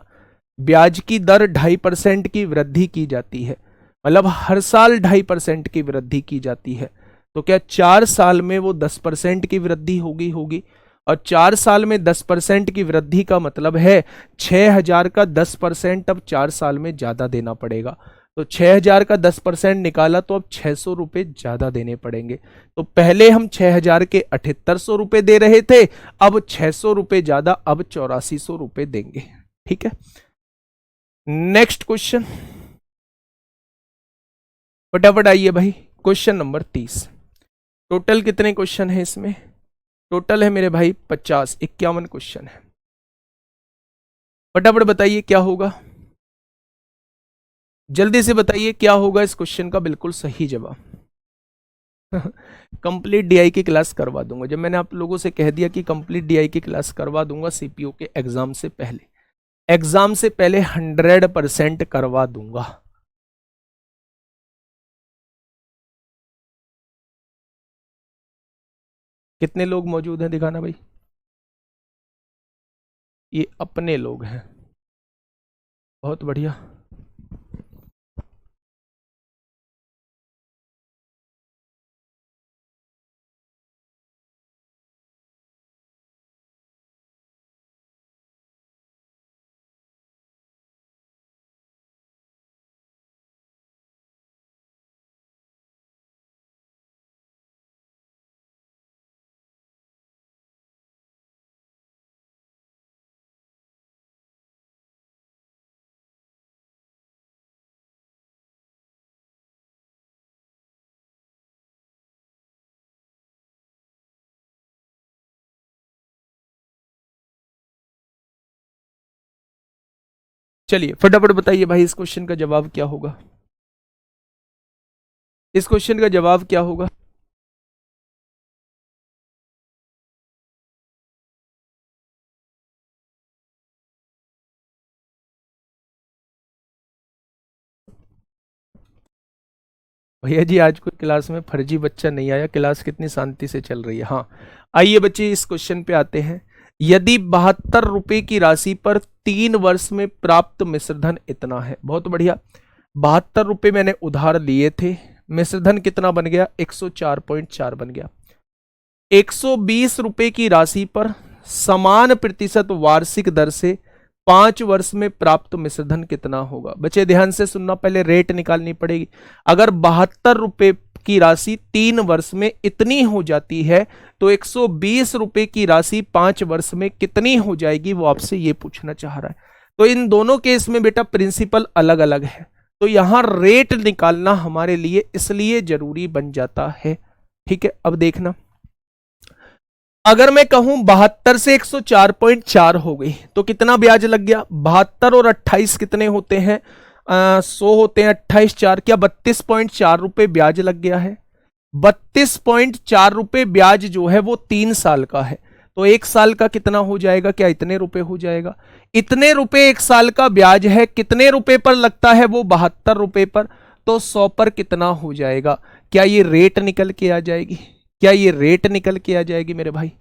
ब्याज की दर 2.5% की वृद्धि की जाती है, मतलब हर साल 2.5% की वृद्धि की जाती है। तो क्या 4 साल में वो 10% की वृद्धि होगी? और 4 साल में 10% की वृद्धि का मतलब है 6,000 का 10% अब 4 साल में ज्यादा देना पड़ेगा। तो 6,000 का 10% निकाला तो अब 600 रुपए ज्यादा देने पड़ेंगे। तो पहले हम 6,000 के 7800 रुपए दे रहे थे, अब 600 रुपए ज्यादा, अब 8400 रुपए देंगे। ठीक है, नेक्स्ट क्वेश्चन, फटाफट आइए भाई। Question number 30। टोटल कितने क्वेश्चन है इसमें? टोटल है मेरे भाई 50, 51 क्वेश्चन है। फटाफट बताइए क्या होगा, जल्दी से बताइए क्या होगा इस क्वेश्चन का बिल्कुल सही जवाब। कंप्लीट डीआई की क्लास करवा दूंगा, जब मैंने आप लोगों से कह दिया कि कंप्लीट डीआई की क्लास करवा दूंगा सीपीओ के एग्जाम से पहले, एग्जाम से पहले 100% करवा दूंगा। कितने लोग मौजूद हैं दिखाना भाई? ये अपने लोग हैं, बहुत बढ़िया। चलिए फटाफट बताइए भाई, इस क्वेश्चन का जवाब क्या होगा? इस क्वेश्चन का जवाब क्या होगा? भैया जी आज कोई क्लास में फर्जी बच्चा नहीं आया, क्लास कितनी शांति से चल रही है। हाँ आइए बच्चे इस क्वेश्चन पे आते हैं। यदि 72 रुपए की राशि पर 3 वर्ष में प्राप्त मिश्रधन इतना है, बहुत बढ़िया। 72 रुपए मैंने उधार लिए थे, मिश्रधन कितना बन गया? 104.4 बन गया। 120 रुपए की राशि पर समान प्रतिशत वार्षिक दर से 5 वर्ष में प्राप्त मिश्रधन कितना होगा? बच्चे ध्यान से सुनना, पहले रेट निकालनी पड़ेगी। अगर 72 रुपए की राशि 3 वर्ष में इतनी हो जाती है तो 120 रुपए की राशि 5 वर्ष में कितनी हो जाएगी, वो आपसे ये पूछना चाह रहा है। तो इन दोनों केस में बेटा प्रिंसिपल अलग अलग है, तो यहां रेट निकालना हमारे लिए इसलिए जरूरी बन जाता है। ठीक है, अब देखना, अगर मैं कहूं 72 से 104.4 हो गई तो कितना ब्याज लग गया? 72 और 28 कितने होते हैं? 100 होते हैं, 28 4, क्या 32.4 रुपए ब्याज लग गया है? 32.4 रुपए ब्याज जो है वो 3 साल का है, तो 1 साल का कितना हो जाएगा? क्या इतने रुपए हो जाएगा? इतने रुपए 1 साल का ब्याज है, कितने रुपए पर लगता है वो? 72 रुपए पर, तो 100 पर कितना हो जाएगा? क्या ये रेट निकल के आ जाएगी? क्या ये रेट निकल के आ जाएगी मेरे भाई?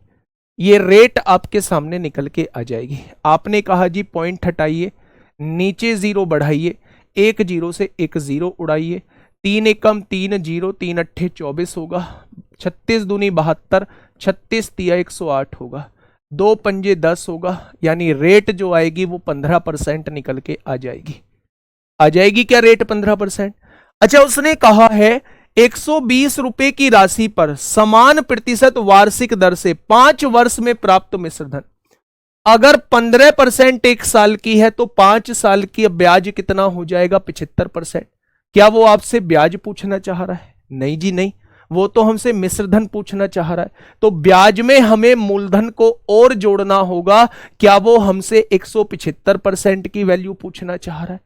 ये रेट आपके सामने निकल के आ जाएगी। आपने कहा जी पॉइंट हटाइए, नीचे जीरो बढ़ाइए, 1 जीरो से 1 जीरो उड़ाइए, 3 एकम 3 जीरो, 3 अट्ठे 24 होगा, 36 दूनी 72, 36 तिया 108 होगा, 2 पंजे 10 होगा, यानी रेट जो आएगी वो 15% निकल के आ जाएगी। आ जाएगी क्या रेट 15%? अच्छा, उसने कहा है 120 रुपए की राशि पर समान प्रतिशत वार्षिक दर से 5 वर्ष में प्राप्त मिश्रधन। अगर 15% 1 साल की है तो 5 साल की ब्याज कितना हो जाएगा? 75%। क्या वो आपसे ब्याज पूछना चाह रहा है? नहीं जी नहीं, वो तो हमसे मिश्रधन पूछना चाह रहा है। तो ब्याज में हमें मूलधन को और जोड़ना होगा। क्या वो हमसे 175% की वैल्यू पूछना चाह रहा है?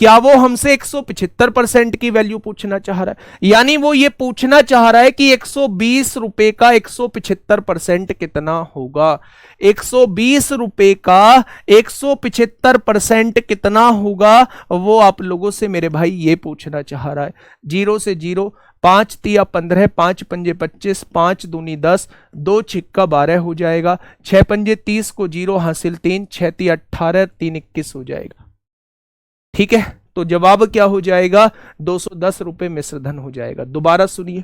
क्या वो हमसे 175% की वैल्यू पूछना चाह रहा है? यानी वो ये पूछना चाह रहा है कि 120 रुपए का 175% कितना होगा? 120 रुपए का 175% कितना होगा, वो आप लोगों से मेरे भाई ये पूछना चाह रहा है। जीरो से जीरो, 5 तिया 15, 5 पंजे 25, 5 दूनी 10, 2 छिक्का 12 हो जाएगा, 6 पंजे 30 को जीरो हासिल 3, 6 तिया 18, 3 21 हो जाएगा। ठीक है, तो जवाब क्या हो जाएगा? 210 रुपए मिश्रधन हो जाएगा। दोबारा सुनिए,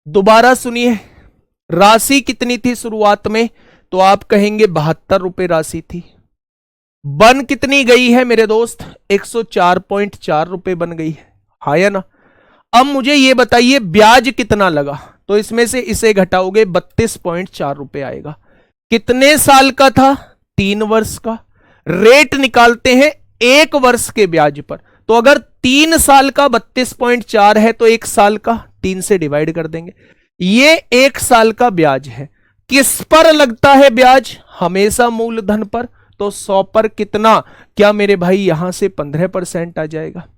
दोबारा सुनिए, राशि कितनी थी शुरुआत में? तो आप कहेंगे 72 रुपए राशि थी। बन कितनी गई है मेरे दोस्त? 104.4 रुपए बन गई है, हाँ या ना? अब मुझे ये बताइए ब्याज कितना लगा? तो इसमें से इसे घटाओगे 32.4 रुपए आएगा। कितने साल का था? 3 वर्ष का। रेट निकालते हैं 1 वर्ष के ब्याज पर, तो अगर 3 साल का 32.4 है तो 1 साल का 3 से डिवाइड कर देंगे। ये 1 साल का ब्याज है। किस पर लगता है ब्याज? हमेशा मूलधन पर। तो 100 पर कितना? क्या मेरे भाई यहां से 15% आ जाएगा?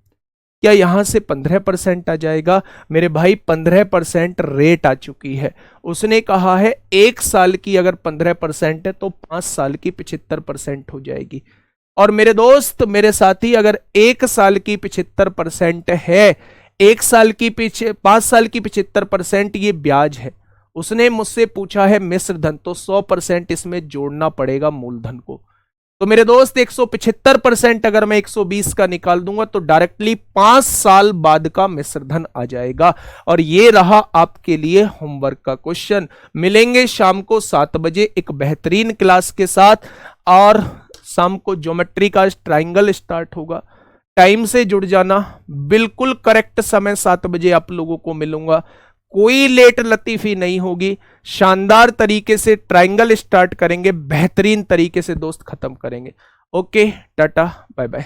क्या यहां से 15% आ जाएगा? मेरे भाई 15% रेट आ चुकी है। उसने कहा है 1 साल की अगर 15% है तो 5 साल की 75% हो जाएगी। और मेरे दोस्त, मेरे साथी, अगर 1 साल की 75% है, 1 साल की 5 साल की 75% ये ब्याज है। उसने मुझसे पूछा है मिश्रधन, तो 100% इसमें जोड़ना पड़ेगा मूलधन को। तो मेरे दोस्त 175% अगर मैं 120 का निकाल दूंगा तो डायरेक्टली 5 साल बाद का मिश्रधन आ जाएगा। और ये रहा आपके लिए होमवर्क का क्वेश्चन। मिलेंगे शाम को 7 बजे एक बेहतरीन क्लास के साथ, और शाम को ज्योमेट्री का ट्राइंगल स्टार्ट होगा। टाइम से जुड़ जाना, बिल्कुल करेक्ट समय 7 बजे आप लोगों को मिलूंगा। कोई लेट लतीफी नहीं होगी। शानदार तरीके से ट्रायंगल स्टार्ट करेंगे, बेहतरीन तरीके से दोस्त खत्म करेंगे। Okay, tata, bye bye.